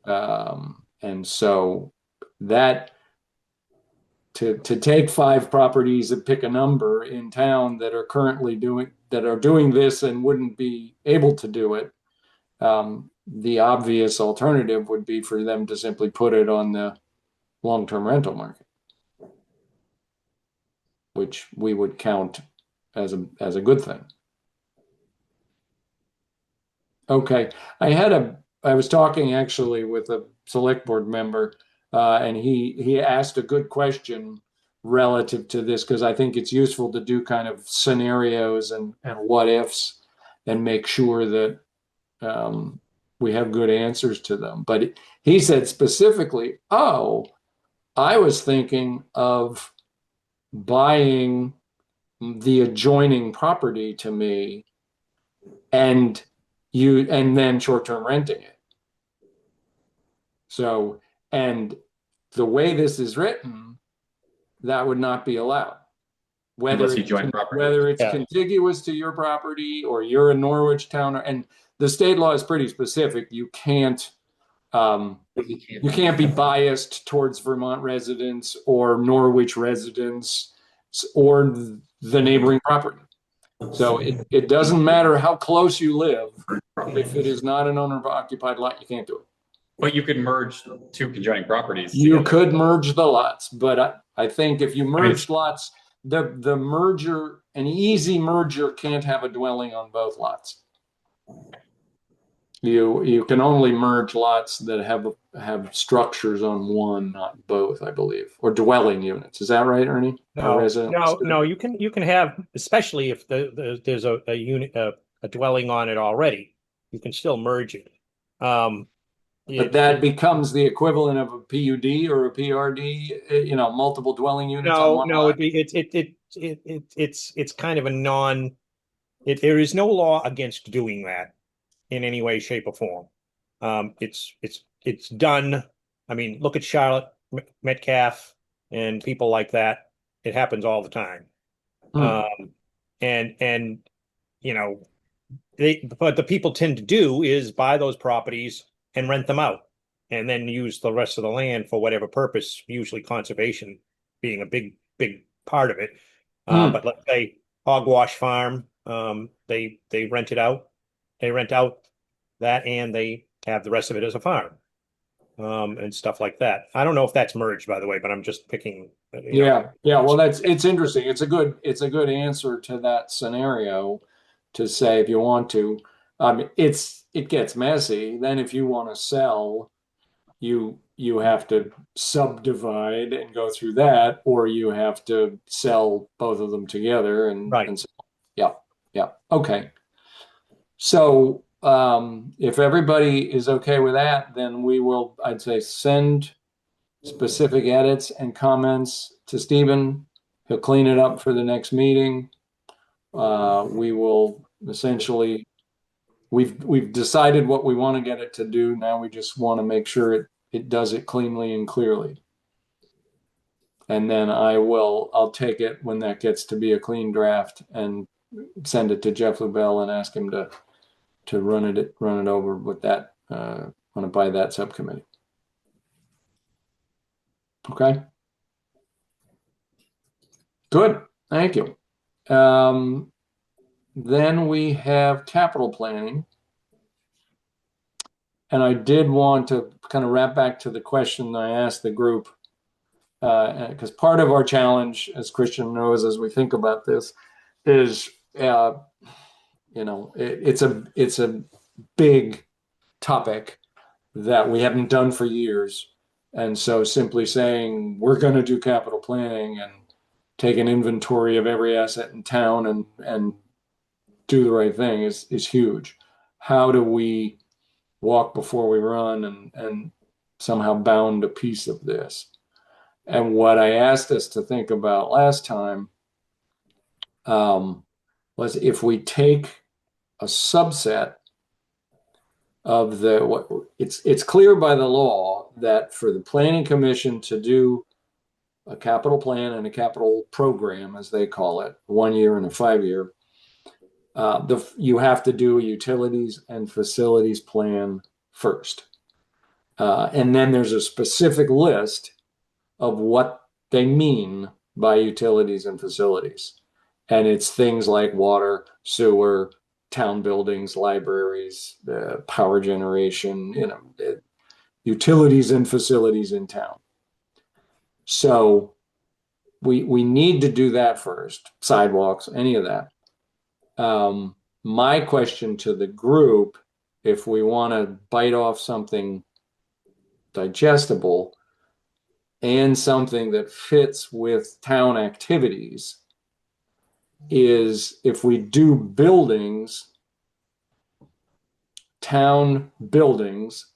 And so that to take 5 properties and pick a number in town that are currently doing this and wouldn't be able to do it, the obvious alternative would be for them to simply put it on the long-term rental market, which we would count as a good thing. Okay, I was talking actually with a select board member, and he asked a good question relative to this, because I think it's useful to do kind of scenarios and what ifs and make sure that we have good answers to them. But he said specifically, oh, I was thinking of buying the adjoining property to me and then short-term renting it. So, and the way this is written, that would not be allowed. Unless you join property. Whether it's Yeah. contiguous to your property or you're in Norwich Town, and the state law is pretty specific. You can't be biased towards Vermont residents or Norwich residents or the neighboring property. So it doesn't matter how close you live. If it is not an owner-occupied lot, you can't do it. But you could merge 2 conjoining properties. You together. could merge the lots, but I think if you merge lots, the merger, an easy merger can't have a dwelling on both lots. You can only merge lots that have structures on one, not both, I believe, or dwelling units. Is that right, Ernie? No. You can have, especially if there's a unit, a dwelling on it already, you can still merge it. But that becomes the equivalent of a PUD or a PRD, multiple dwelling units on one lot. It's kind of a there is no law against doing that in any way, shape, or form. It's done. I mean, look at Charlotte Metcalf and people like that. It happens all the time. And you know, but the people tend to do is buy those properties and rent them out and then use the rest of the land for whatever purpose, usually conservation being a big part of it. But let's say Hogwash Farm, they rent it out. They rent out that and they have the rest of it as a farm. And stuff like that. I don't know if that's merged, by the way, but I'm just picking. Yeah. Well, it's interesting. It's a good answer to that scenario to say if you want to. It gets messy. Then if you want to sell, you have to subdivide and go through that, or you have to sell both of them together Right. and so, yeah. Okay. So if everybody is okay with that, then we will, I'd say, send specific edits and comments to Stephen. He'll clean it up for the next meeting. We will essentially, we've decided what we want to get it to do. Now we just want to make sure it does it cleanly and clearly. And then I'll take it when that gets to be a clean draft and send it to Jeff Lubell and ask him to run it over with that by that subcommittee. Okay. Good. Thank you. Then we have capital planning. And I did want to kind of wrap back to the question I asked the group, because part of our challenge, as Christian knows, as we think about this, is it's a big topic that we haven't done for years. And so simply saying we're going to do capital planning and take an inventory of every asset in town and do the right thing is huge. How do we walk before we run and somehow bound a piece of this? And what I asked us to think about last time was if we take a subset of it's clear by the law that for the planning commission to do a capital plan and a capital program, as they call it, 1 year and a 5 year, you have to do a utilities and facilities plan first. And then there's a specific list of what they mean by utilities and facilities. And it's things like water, sewer, town buildings, libraries, power generation, utilities and facilities in town. So we need to do that first, sidewalks, any of that. My question to the group, if we want to bite off something digestible and something that fits with town activities, is if we do town buildings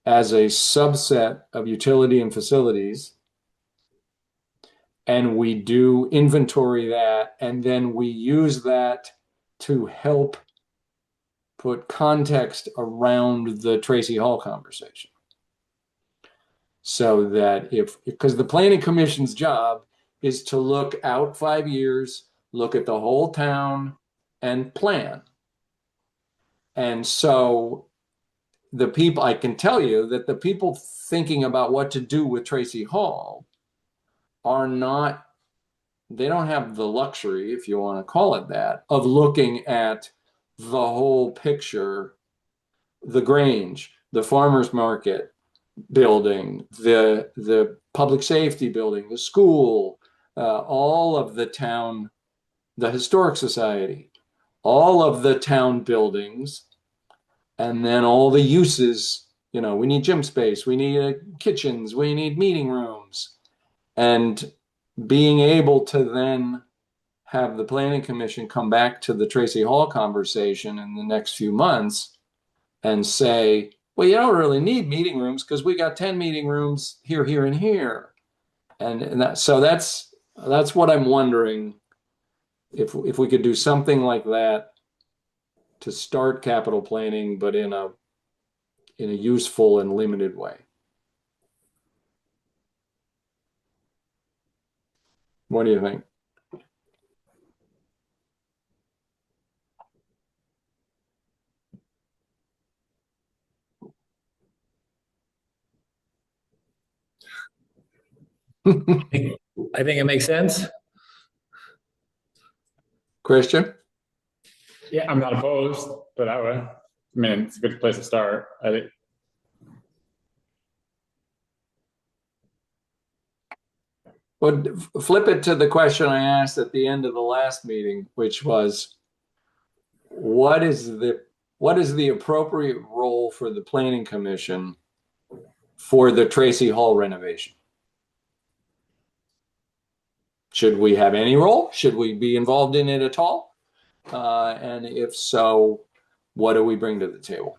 as a subset of utility and facilities, and we do inventory that, and then we use that to help put context around the Tracy Hall conversation. So that because the Planning Commission's job is to look out 5 years, look at the whole town and plan. And so I can tell you that the people thinking about what to do with Tracy Hall they don't have the luxury, if you want to call it that, of looking at the whole picture, the Grange, the farmer's market building, the public safety building, the school, all of the town, the historic society, all of the town buildings, and then all the uses. We need gym space, we need kitchens, we need meeting rooms. And being able to then have the Planning Commission come back to the Tracy Hall conversation in the next few months and say, well, you don't really need meeting rooms because we got 10 meeting rooms here, here, and here. So that's what I'm wondering, if we could do something like that to start capital planning, but in a useful and limited way. What do you think? I think it makes sense. Christian? Yeah, I'm not opposed, but I mean, it's a good place to start. I think. But flip it to the question I asked at the end of the last meeting, which was, what is the appropriate role for the planning commission for the Tracy Hall renovation? Should we have any role? Should we be involved in it at all? And if so, what do we bring to the table?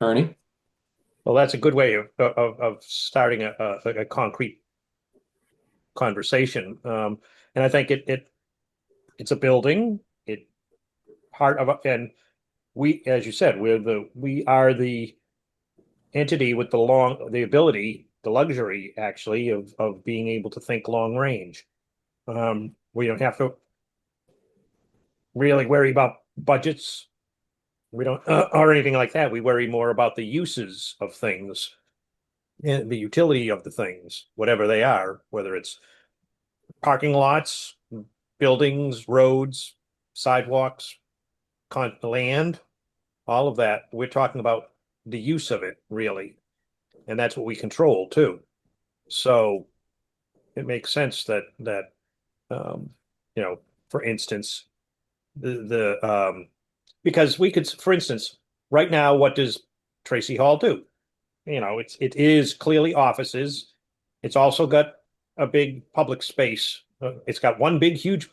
Ernie? Well, that's a good way of starting a concrete conversation. And I think it's a building. It part of and we, as you said, we are the entity with the ability, the luxury actually of being able to think long range. We don't have to really worry about budgets. We don't or anything like that. We worry more about the uses of things and the utility of the things, whatever they are, whether it's parking lots, buildings, roads, sidewalks, land, all of that. We're talking about the use of it, really. And that's what we control too. So it makes sense that for instance, because we could, for instance, right now, what does Tracy Hall do? It is clearly offices. It's also got a big public space. It's got one big, huge,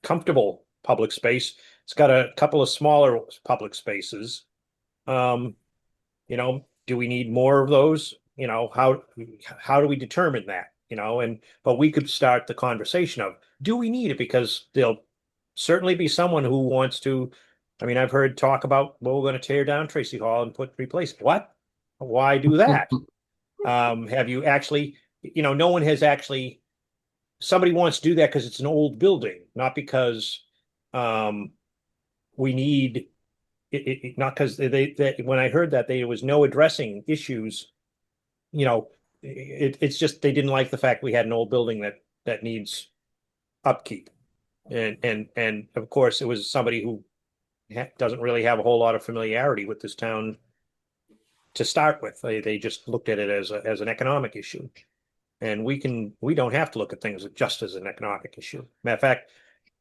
comfortable public space. It's got a couple of smaller public spaces. Do we need more of those? How do we determine that? But we could start the conversation of, do we need it? Because there'll certainly be someone who wants to. I mean, I've heard talk about, well, we're going to tear down Tracy Hall and replace it. What? Why do that? Have you actually, no one has actually, somebody wants to do that because it's an old building, not because we need it, not because when I heard that there was no addressing issues, it's just they didn't like the fact we had an old building that needs upkeep. And of course, it was somebody who doesn't really have a whole lot of familiarity with this town to start with. They just looked at it as an economic issue. And we don't have to look at things just as an economic issue. Matter of fact,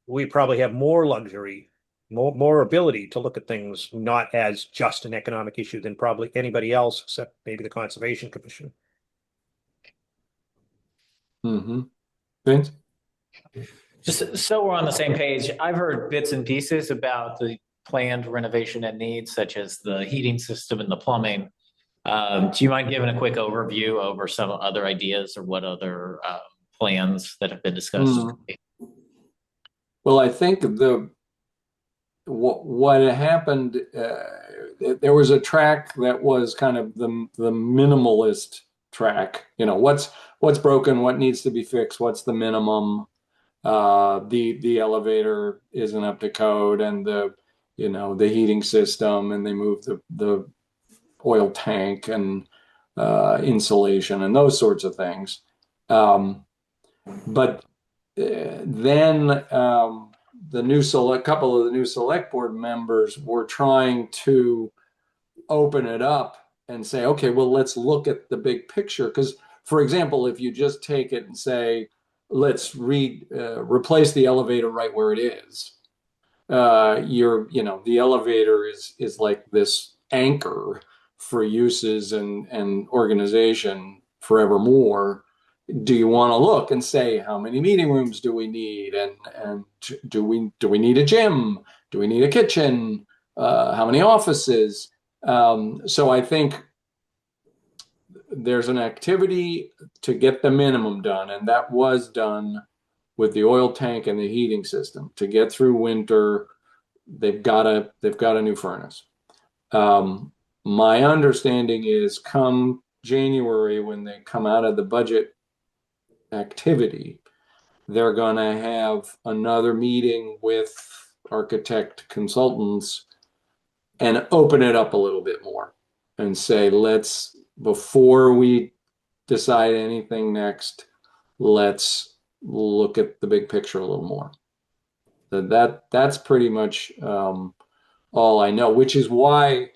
we probably have more luxury, more ability to look at things not as just an economic issue than probably anybody else, except maybe the Conservation Commission. Mm-hmm. Vince? Just so we're on the same page, I've heard bits and pieces about the planned renovation and needs, such as the heating system and the plumbing. Do you mind giving a quick overview over some other ideas or what other plans that have been discussed? Well, I think what happened, there was a track that was kind of the minimalist track. What's broken, what needs to be fixed, what's the minimum. The elevator isn't up to code, and the heating system, and they moved the oil tank and insulation and those sorts of things. But then couple of the new select board members were trying to open it up and say, okay, well, let's look at the big picture. Because, for example, if you just take it and say, let's replace the elevator right where it is, the elevator is like this anchor for uses and organization forevermore. Do you want to look and say, how many meeting rooms do we need, and do we need a gym? Do we need a kitchen? How many offices? So I think there's an activity to get the minimum done, and that was done with the oil tank and the heating system. To get through winter, they've got a new furnace. My understanding is, come January, when they come out of the budget activity, they're going to have another meeting with architect consultants and open it up a little bit more and say, let's before we decide anything next, let's look at the big picture a little more. That's pretty much all I know, which is why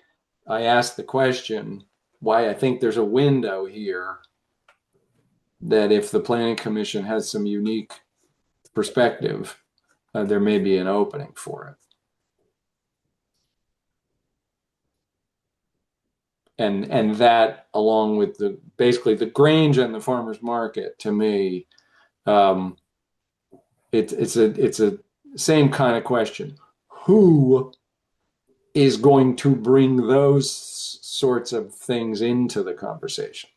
I asked the question, why I think there's a window here that if the planning commission has some unique perspective, there may be an opening for it. And that, along with basically the Grange and the farmers market, to me, it's a same kind of question. Who is going to bring those sorts of things into the conversation?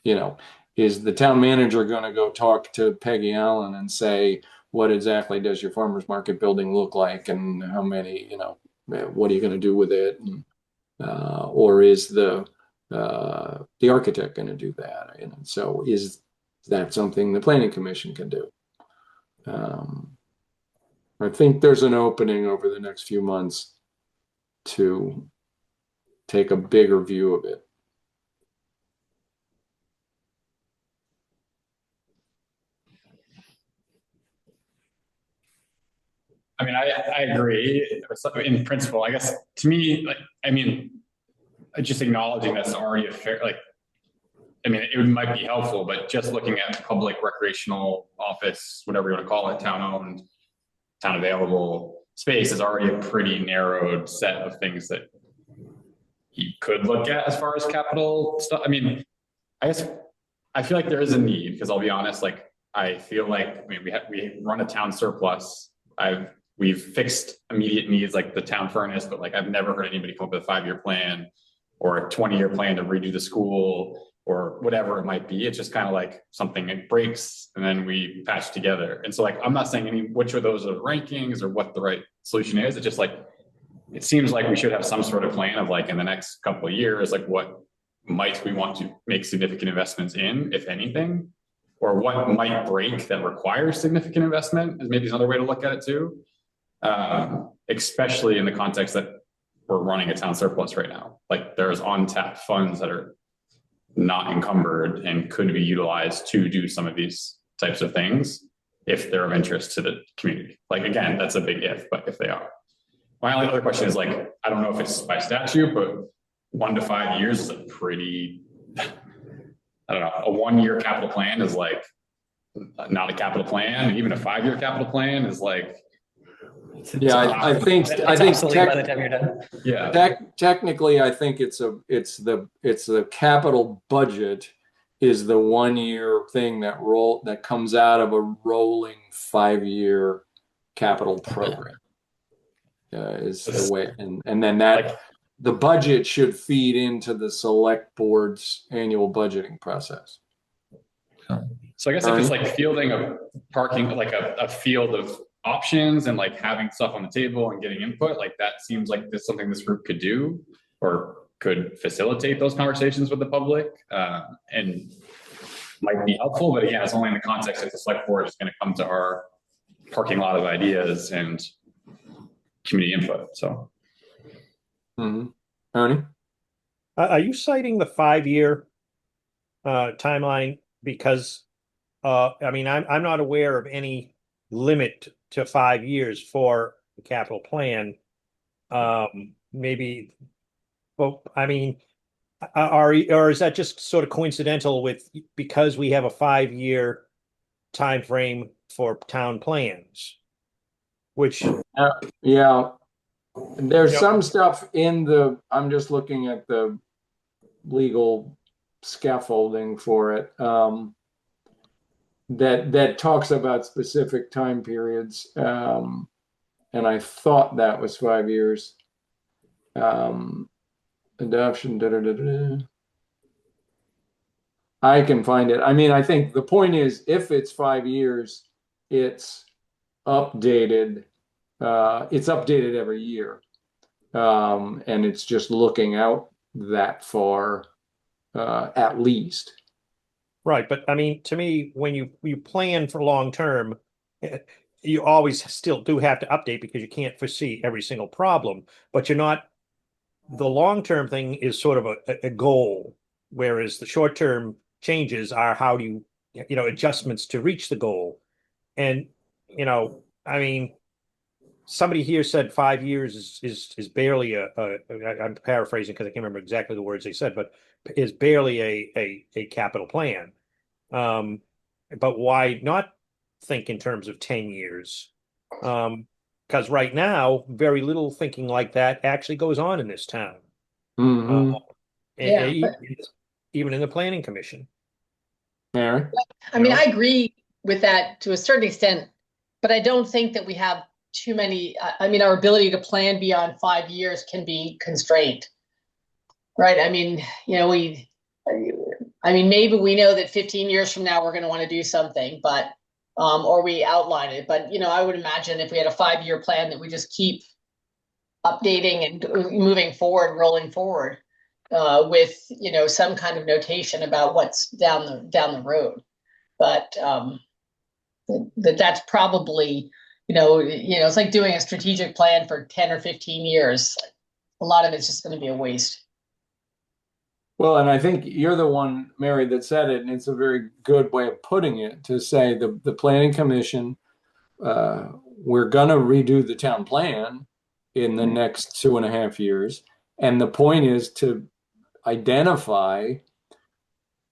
You know, is the town manager going to go talk to Peggy Allen and say, what exactly does your farmers market building look like, and how many, you know, what are you going to do with it? And, or is the architect going to do that? And so is that something the planning commission can do? I think there's an opening over the next few months to take a bigger view of it. I mean, I agree in principle. I guess to me, like, I mean, just acknowledging that's already a fair, like, I mean, it might be helpful, but just looking at public recreational office, whatever you want to call it, town owned, town available space is already a pretty narrowed set of things that you could look at as far as capital stuff. I mean, I guess I feel like there is a need, because I'll be honest, like, I feel like, I mean, we run a town surplus. We've fixed immediate needs like the town furnace, but like I've never heard anybody come up with a 5-year plan or a 20-year plan to redo the school or whatever it might be. It's just kind of like something that breaks and then we patch together. And so, like, I'm not saying which of those are rankings or what the right solution is. It's just like, it seems like we should have some sort of plan of, like, in the next couple of years, like, what might we want to make significant investments in, if anything, or what might break that requires significant investment is maybe another way to look at it too. Especially in the context that we're running a town surplus right now. Like, there's untapped funds that are not encumbered and could be utilized to do some of these types of things if they're of interest to the community. Like, again, that's a big if, but if they are. My only other question is, like, I don't know if it's by statute, but 1 to 5 years is a pretty, I don't know, a 1-year capital plan is like not a capital plan. And even a 5-year capital plan is like, yeah, I think by the time you're done. yeah, technically, I think it's the capital budget is the 1-year thing that comes out of a rolling 5-year capital program. Is the way, and then that, like, the budget should feed into the select board's annual budgeting process. So I guess if it's like fielding a parking, like a field of options and like having stuff on the table and getting input, like that seems like this something this group could do or could facilitate those conversations with the public, and might be helpful. But again, it's only in the context that the select board is going to come to our parking lot of ideas and community input. So, Tony, Are you citing the 5-year timeline because I mean, I'm not aware of any limit to 5 years for the capital plan. Maybe, but I mean, or is that just sort of coincidental with, because we have a 5-year time frame for town plans, which yeah, there's Yep. some stuff in I'm just looking at the legal scaffolding for it, that talks about specific time periods, and I thought that was 5 years. Adoption. I can find it. I mean, I think the point is, if it's 5 years, it's updated. It's updated every year, and it's just looking out that far, at least. right. But I mean, to me, when you plan for long term, you always still do have to update because you can't foresee every single problem. But you're not. The long term thing is sort of a goal, whereas the short-term changes are how do you, adjustments to reach the goal. And, I mean, somebody here said 5 years is barely I'm paraphrasing because I can't remember exactly the words they said, but is barely a capital plan. But why not think in terms of 10 years? Because right now, very little thinking like that actually goes on in this town. Mhm. Yeah, Even in the planning commission. Mary? I mean, I agree with that to a certain extent, but I don't think that we have too many. I mean, our ability to plan beyond 5 years can be constrained, right? I mean, maybe we know that 15 years from now we're going to want to do something, but or we outline it. But I would imagine if we had a 5-year plan that we just keep updating and moving forward, rolling forward with some kind of notation about what's down the road. But that's probably it's like doing a strategic plan for 10 or 15 years. A lot of it's just going to be a waste. Well, and I think you're the one, Mary, that said it, and it's a very good way of putting it, to say the planning commission, we're going to redo the town plan in the next 2.5 years. And the point is to identify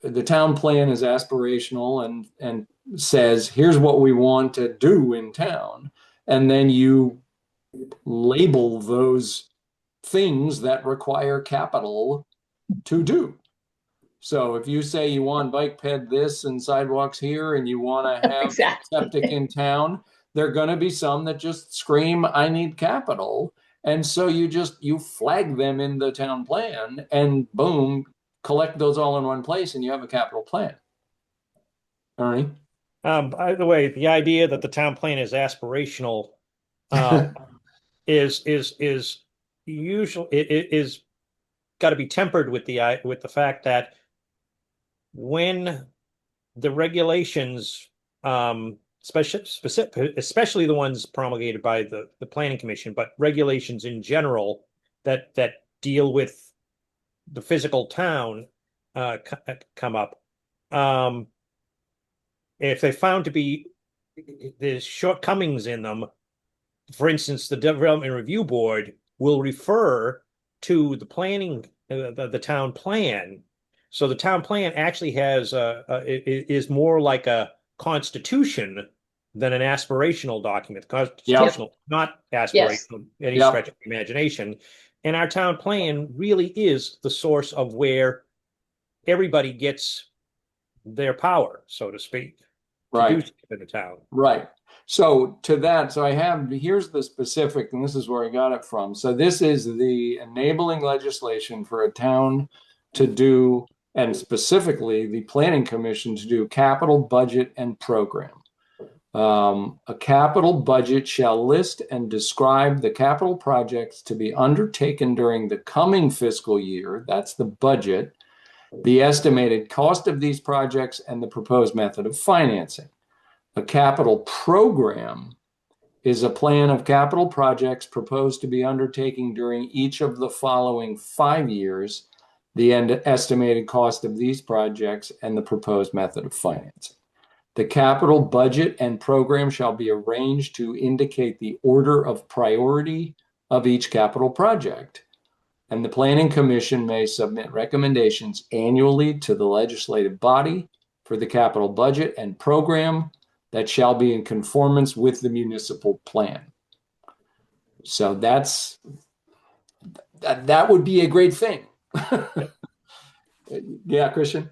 the town plan is aspirational and says, here's what we want to do in town. And then you label those things that require capital to do. So if you say you want bike ped this and sidewalks here, and you want to have Exactly. septic in town, there are going to be some that just scream, I need capital. And so you flag them in the town plan, and boom, collect those all in one place, and you have a capital plan. Ernie? By the way, the idea that the town plan is aspirational is usually it is got to be tempered with the fact that when the regulations, especially the ones promulgated by the planning commission, but regulations in general that deal with the physical town come up. If they found to be there's shortcomings in them, for instance, the Development Review Board will refer to the planning, the town plan. So the town plan actually has is more like a constitution than an aspirational document. Constitutional, not aspirational, any stretch of imagination. And our town plan really is the source of where everybody gets their power, so to speak, to do stuff in the town. Right. So to that, here's the specific, and this is where I got it from. So this is the enabling legislation for a town to do, and specifically the planning commission to do, capital budget and program. A capital budget shall list and describe the capital projects to be undertaken during the coming fiscal year. That's the budget, the estimated cost of these projects, and the proposed method of financing. A capital program is a plan of capital projects proposed to be undertaken during each of the following 5 years, the estimated cost of these projects, and the proposed method of financing. The capital budget and program shall be arranged to indicate the order of priority of each capital project, and the Planning Commission may submit recommendations annually to the legislative body for the capital budget and program that shall be in conformance with the municipal plan. So that would be a great thing. Yeah, Christian?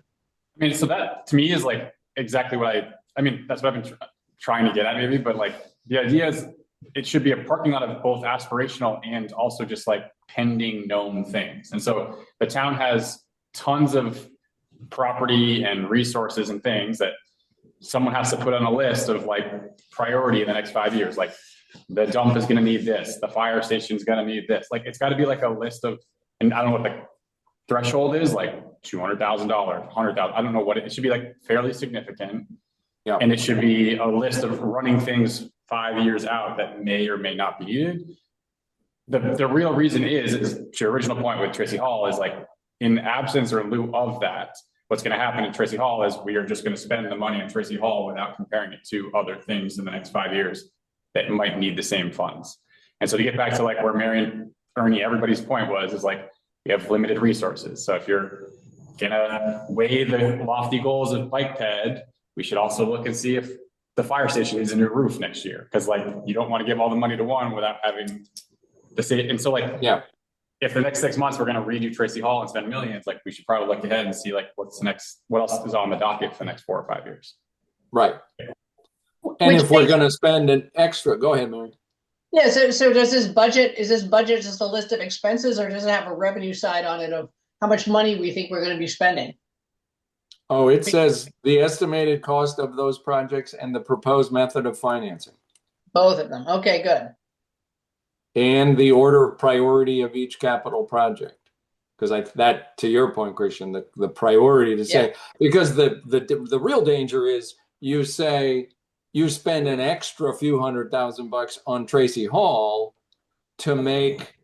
I mean, so that to me is like exactly what that's what I've been trying to get at maybe, but like the idea is it should be a parking lot of both aspirational and also just like pending known things. And so the town has tons of property and resources and things that someone has to put on a list of like priority in the next 5 years. Like the dump is going to need this, the fire station is going to need this. Like it's got to be like a list of, and I don't know what the threshold is, like $200,000, $100,000. I don't know what it should be, like fairly significant. Yeah. And it should be a list of running things 5 years out that may or may not be needed. The real reason is to your original point with Tracy Hall, is like in absence or in lieu of that, what's going to happen in Tracy Hall is we are just going to spend the money in Tracy Hall without comparing it to other things in the next 5 years that might need the same funds. And so to get back to like where Marion, Ernie, everybody's point was, is like, we have limited resources. So if you're gonna weigh the lofty goals of Bike Ped, we should also look and see if the fire station needs a new roof next year. Because like, you don't want to give all the money to one without having the state. And so like, Yeah. if the next 6 months we're going to redo Tracy Hall and spend millions, like we should probably look ahead and see like what else is on the docket for the next 4 or 5 years. Right. And Which if we're makes- going to spend an extra, go ahead, Mary. Yeah, so does this budget, is this budget just a list of expenses, or does it have a revenue side on it of how much money we think we're gonna be spending? Oh, it says the estimated cost of those projects and the proposed method of financing Both of them, okay, good. and the order of priority of each capital project. Because that, to your point, Christian, the priority to say, because the real danger is you say you spend an extra few $100,000 on Tracy Hall to make,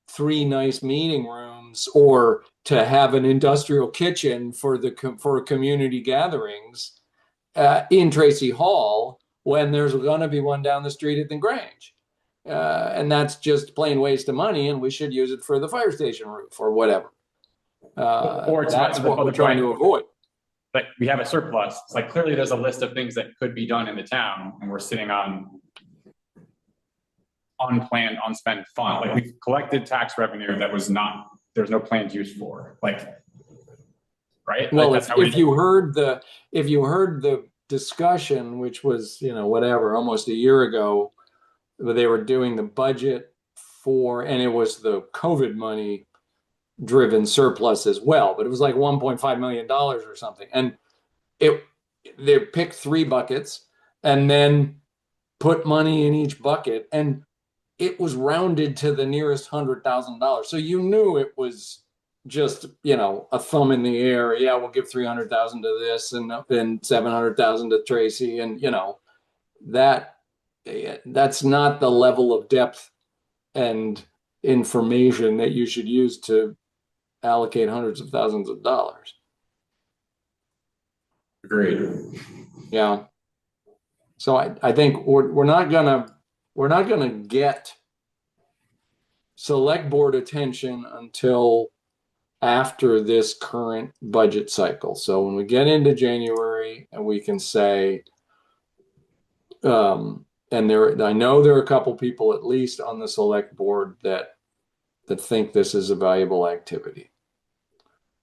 3 nice meeting rooms or to have an industrial kitchen for community gatherings in Tracy Hall when there's going to be one down the street at the Grange. And that's just plain waste of money, and we should use it for the fire station roof or whatever. Or it's That's not- what we're trying to avoid. Like we have a surplus. It's like clearly there's a list of things that could be done in the town, and we're sitting on unplanned, unspent fund. Like we've collected tax revenue that was not, there's no planned use for. Like, right? Well, Like, that's how we- if you heard the discussion, which was, almost a year ago, where they were doing the budget and it was the COVID money driven surplus as well, but it was like $1.5 million or something. And they picked 3 buckets and then put money in each bucket, and it was rounded to the nearest $100,000. So you knew it was just, a thumb in the air. Yeah, we'll give 300,000 to this and then 700,000 to Tracy. And, that's not the level of depth and information that you should use to allocate hundreds of thousands of dollars. Agreed. Yeah. So I think we're not gonna get select board attention until after this current budget cycle. So when we get into January and we can say, and I know there are a couple people at least on the select board that think this is a valuable activity.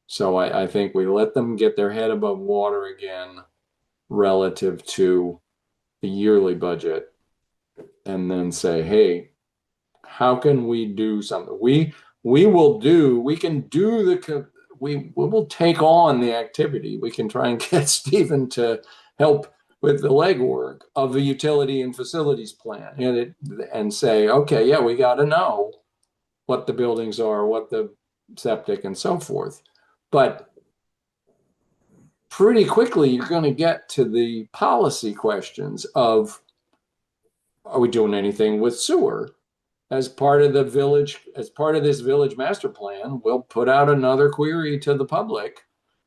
So I think we let them get their head above water again relative to the yearly budget, and then say, hey, how can we do something? We will take on the activity. We can try and get Stephen to help with the legwork of the utility and facilities plan and say, okay, yeah, we got to know what the buildings are, what the septic and so forth. But pretty quickly, you're going to get to the policy questions of, are we doing anything with sewer? As part of this village master plan, we'll put out another query to the public.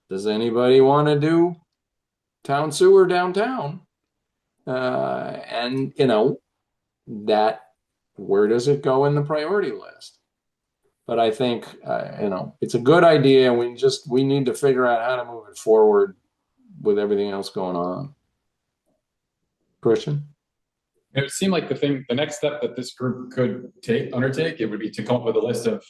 Does anybody want to do town sewer downtown? And that, where does it go in the priority list? But I think, it's a good idea. We need to figure out how to move it forward with everything else going on. Christian? It would seem like the next step that this group could undertake, it would be to come up with a list of,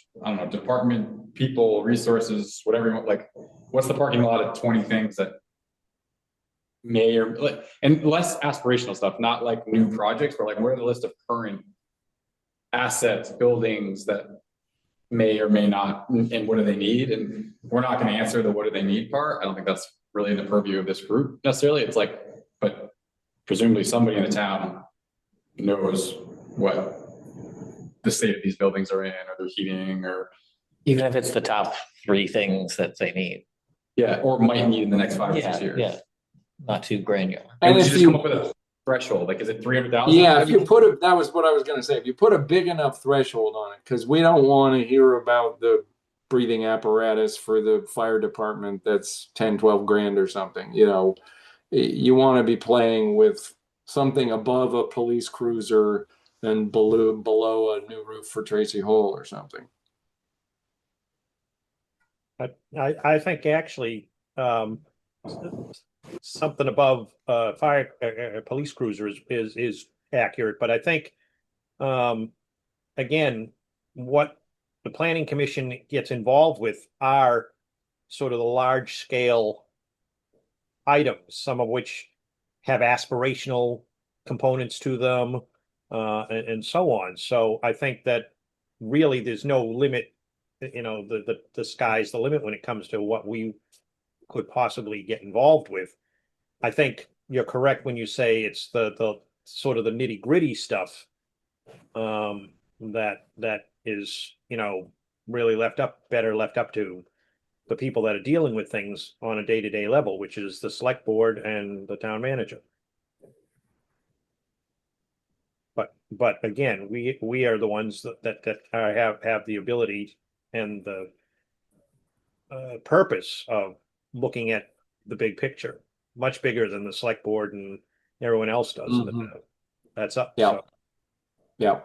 department, people, resources, whatever you want, like, what's the parking lot of 20 things that may and less aspirational stuff, not like new projects, but like, what are the list of current assets, buildings that may or may not, and what do they need? And we're not going to answer the what do they need part. I don't think that's really in the purview of this group necessarily. It's like, but presumably somebody in the town knows what the state of these buildings are in, or their heating, or Even if it's the top 3 things that they need. or might need in the next 5 or 6 years. Yeah, not too granular. And And we if should just you, come up with a threshold. Like, is it 300,000? yeah, if you that was what I was going to say. If you put a big enough threshold on it, because we don't want to hear about the breathing apparatus for the fire department that's 10, 12 grand or something. You know, you want to be playing with something above a police cruiser and below a new roof for Tracy Hall or something. I think actually, something above fire police cruisers is accurate, but I think again, what the planning commission gets involved with are sort of the large scale items, some of which have aspirational components to them, and so on. So I think that really there's no limit, you know, the sky's the limit when it comes to what we could possibly get involved with. I think you're correct when you say it's the sort of the nitty gritty stuff, that is, you know, really better left up to the people that are dealing with things on a day-to-day level, which is the select board and the town manager. But again, we are the ones that have the ability and the purpose of looking at the big picture, much bigger than the select board and everyone else does. That's up. Yeah. So Yeah.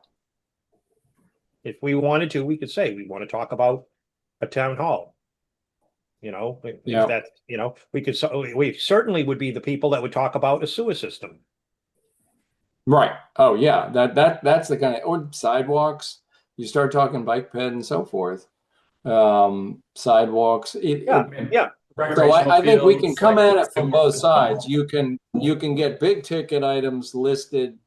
if we wanted to, we could say we want to talk about a town hall. You know, if Yeah. that, you know, we certainly would be the people that would talk about a sewer system. Right. Oh yeah. That's the kind of, or sidewalks. You start talking bike ped and so forth. Sidewalks. Yeah. So I think we can come at it from both sides. You can get big ticket items listed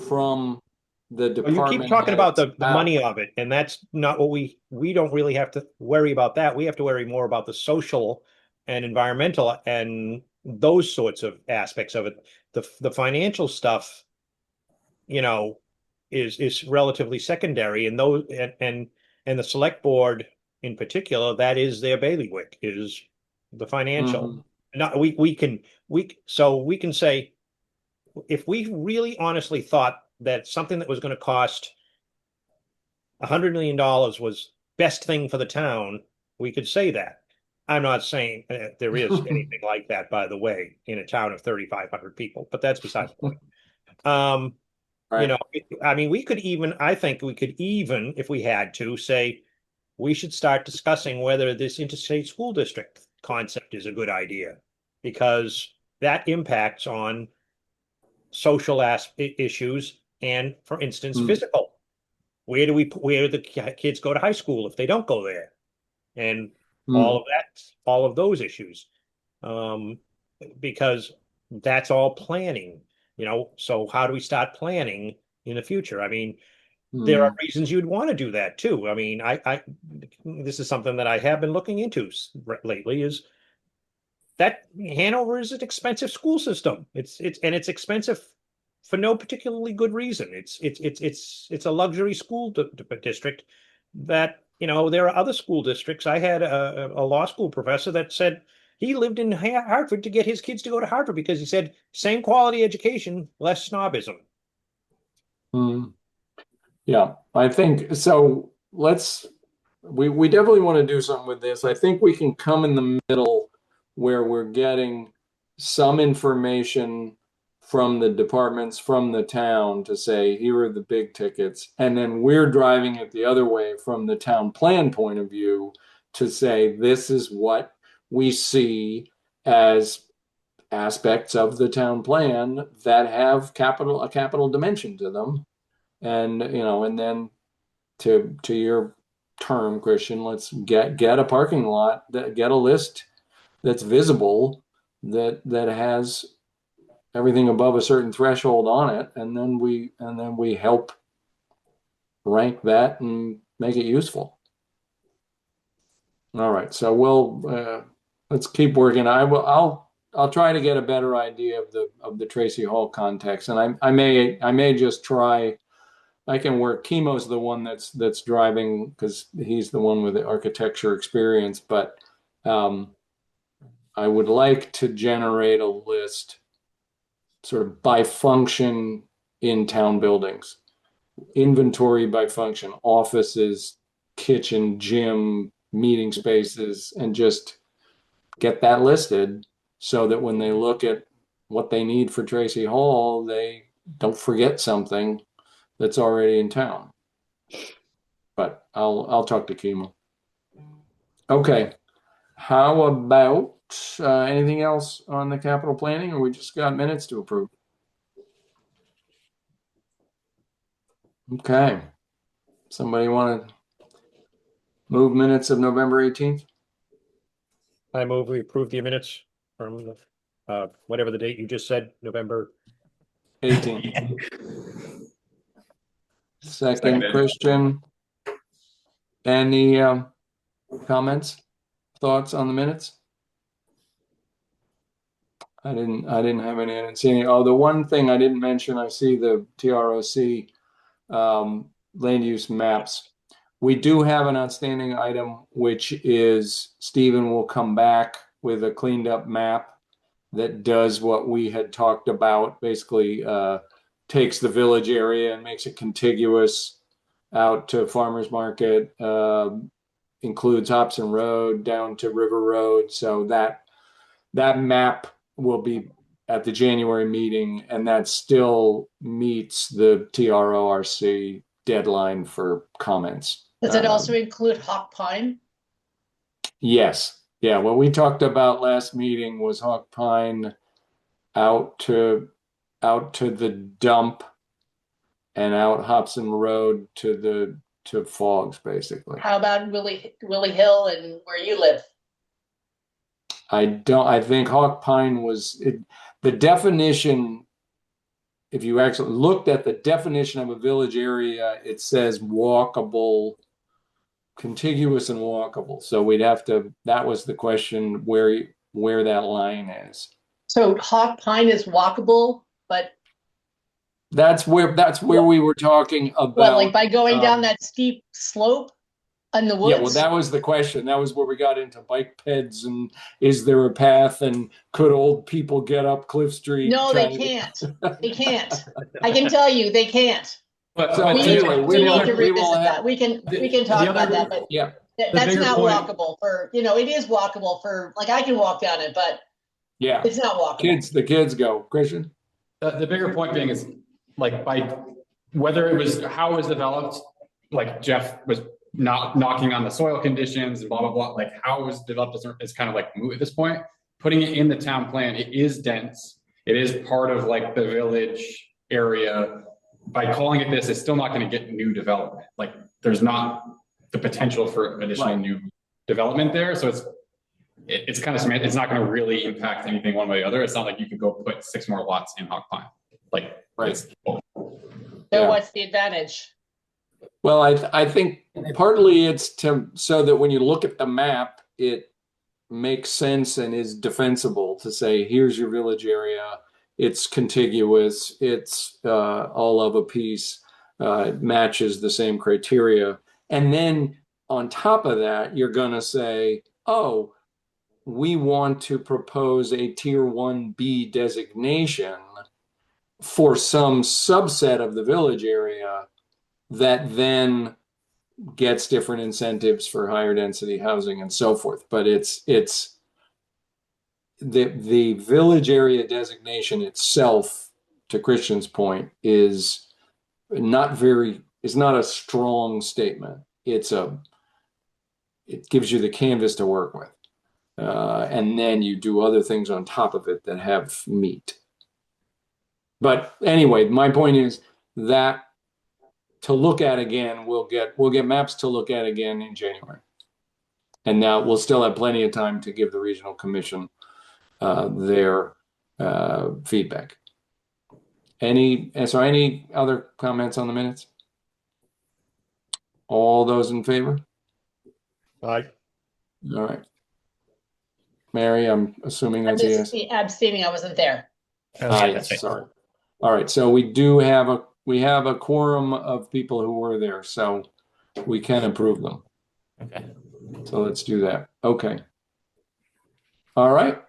from the Well, you keep department talking about the heads money of it, and that's not what we don't really have to worry about that. We have to worry more about the social and environmental and those sorts of aspects of it. The financial stuff, you know, is relatively secondary, and those and the select board in particular, that is their bailiwick, is the financial. Mhm. Not we can say, if we really honestly thought that something that was going to cost $100 million was best thing for the town, we could say that. I'm not saying there is anything like that, by the way, in a town of 3,500 people, but that's beside the point. You Right. know, I mean, I think we could even, if we had to, say we should start discussing whether this interstate school district concept is a good idea, because that impacts on social issues and, for instance, Mm. physical. Where do the kids go to high school if they don't go there? And Mm. all of those issues. Because that's all planning, you know. So how do we start planning in the future? I mean, there are Mm. reasons you'd want to do that too. I mean, this is something that I have been looking into lately, is that Hanover is an expensive school system. It's expensive for no particularly good reason. It's a luxury school district that, you know, there are other school districts. I had a law school professor that said he lived in Hartford to get his kids to go to Harvard because he said same quality education, less snobism. Mm. Yeah, I think so. We definitely want to do something with this. I think we can come in the middle where we're getting some information from the departments, from the town to say, here are the big tickets. And then we're driving it the other way from the town plan point of view to say, this is what we see as aspects of the town plan that have a capital dimension to them. And, you know, and then to your term, Christian, let's get a parking lot, get a list that's visible, that has everything above a certain threshold on it, and then we help rank that and make it useful. All right, so let's keep working. I'll try to get a better idea of the Tracy Hall context, and I may just try. I can work. Chemo's the one that's driving, because he's the one with the architecture experience. But I would like to generate a list, sort of by function in town buildings, inventory by function, offices, kitchen, gym, meeting spaces and just get that listed so that when they look at what they need for Tracy Hall, they don't forget something that's already in town. But I'll talk to Kima. Okay. How about anything else on the capital planning, or we just got minutes to approve? Okay. Somebody want to move minutes of November 18th? I move we approve the minutes from whatever the date you just said, November. 18th. Second, Seconded. Christian. Any comments, thoughts on the minutes? I didn't have any. I didn't see any. Oh, the one thing I didn't mention, I see the TROC land use maps. We do have an outstanding item, which is Stephen will come back with a cleaned up map that does what we had talked about, basically takes the village area and makes it contiguous out to Farmers Market, includes Hobson Road down to River Road. So that map will be at the January meeting, and that still meets the TRORC deadline for comments. Does it also include Hawk Pine? Yes. Yeah. What we talked about last meeting was Hawk Pine out to the dump and out Hobson Road to Fogs, basically. How about Willie Hill and where you live? I think Hawk Pine was the definition. If you actually looked at the definition of a village area, it says walkable, contiguous and walkable. So we'd have to, that was the question where that line is. So Hawk Pine is walkable, but That's where we were talking about. what, like by going down that steep slope in the woods? Yeah, well, that was the question. That was where we got into bike peds and is there a path and could old people get up Cliff Street? No, they can't. They can't. I can tell you, they can't. But So We anyway, need to we will revisit have- that. We can talk the about other- that, but Yeah, that's bigger not point- walkable for, it is walkable for, like, I can walk down it, but yeah. it's not walkable. The kids go. Christian? The bigger point being is like by whether it was how it was developed, like Jeff was not knocking on the soil conditions and blah, blah, blah, like how it was developed is kind of like moot at this point. Putting it in the town plan, it is dense. It is part of like the village area. By calling it this, it's still not going to get new development. Like there's not the potential for additional Right. new development there. So it's kind of semantic. It's not going to really impact anything one way or the other. It's not like you could go put 6 more lots in Hawk Pine. Like, Right. it's, So Yeah. what's the advantage? Well, I think partly it's so that when you look at the map, it makes sense and is defensible to say, here's your village area. It's contiguous. It's all of a piece. It matches the same criteria. And then on top of that, you're going to say, oh, we want to propose a tier 1B designation for some subset of the village area that then gets different incentives for higher density housing and so forth. But it's the village area designation itself, to Christian's point, is not a strong statement. It gives you the canvas to work with. And then you do other things on top of it that have meat. But anyway, my point is that to look at again, we'll get maps to look at again in January. And now we'll still have plenty of time to give the regional commission their feedback. Any other comments on the minutes? All those in favor? Aye. All right. Mary, I'm assuming I'm that's a just yes. abstaining, I wasn't there. Okay. Yes, sorry. All right, so we have a quorum of people who were there, so we can approve them. Okay. So let's do that. Okay. All right.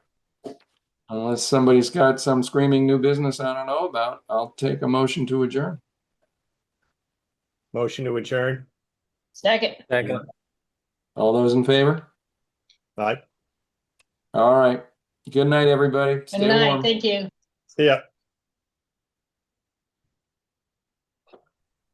Unless somebody's got some screaming new business I don't know about, I'll take a motion to adjourn. Motion to adjourn. Second. All those in favor? Bye. All right. Good night, everybody. Good Stay night, warm. thank you. See ya.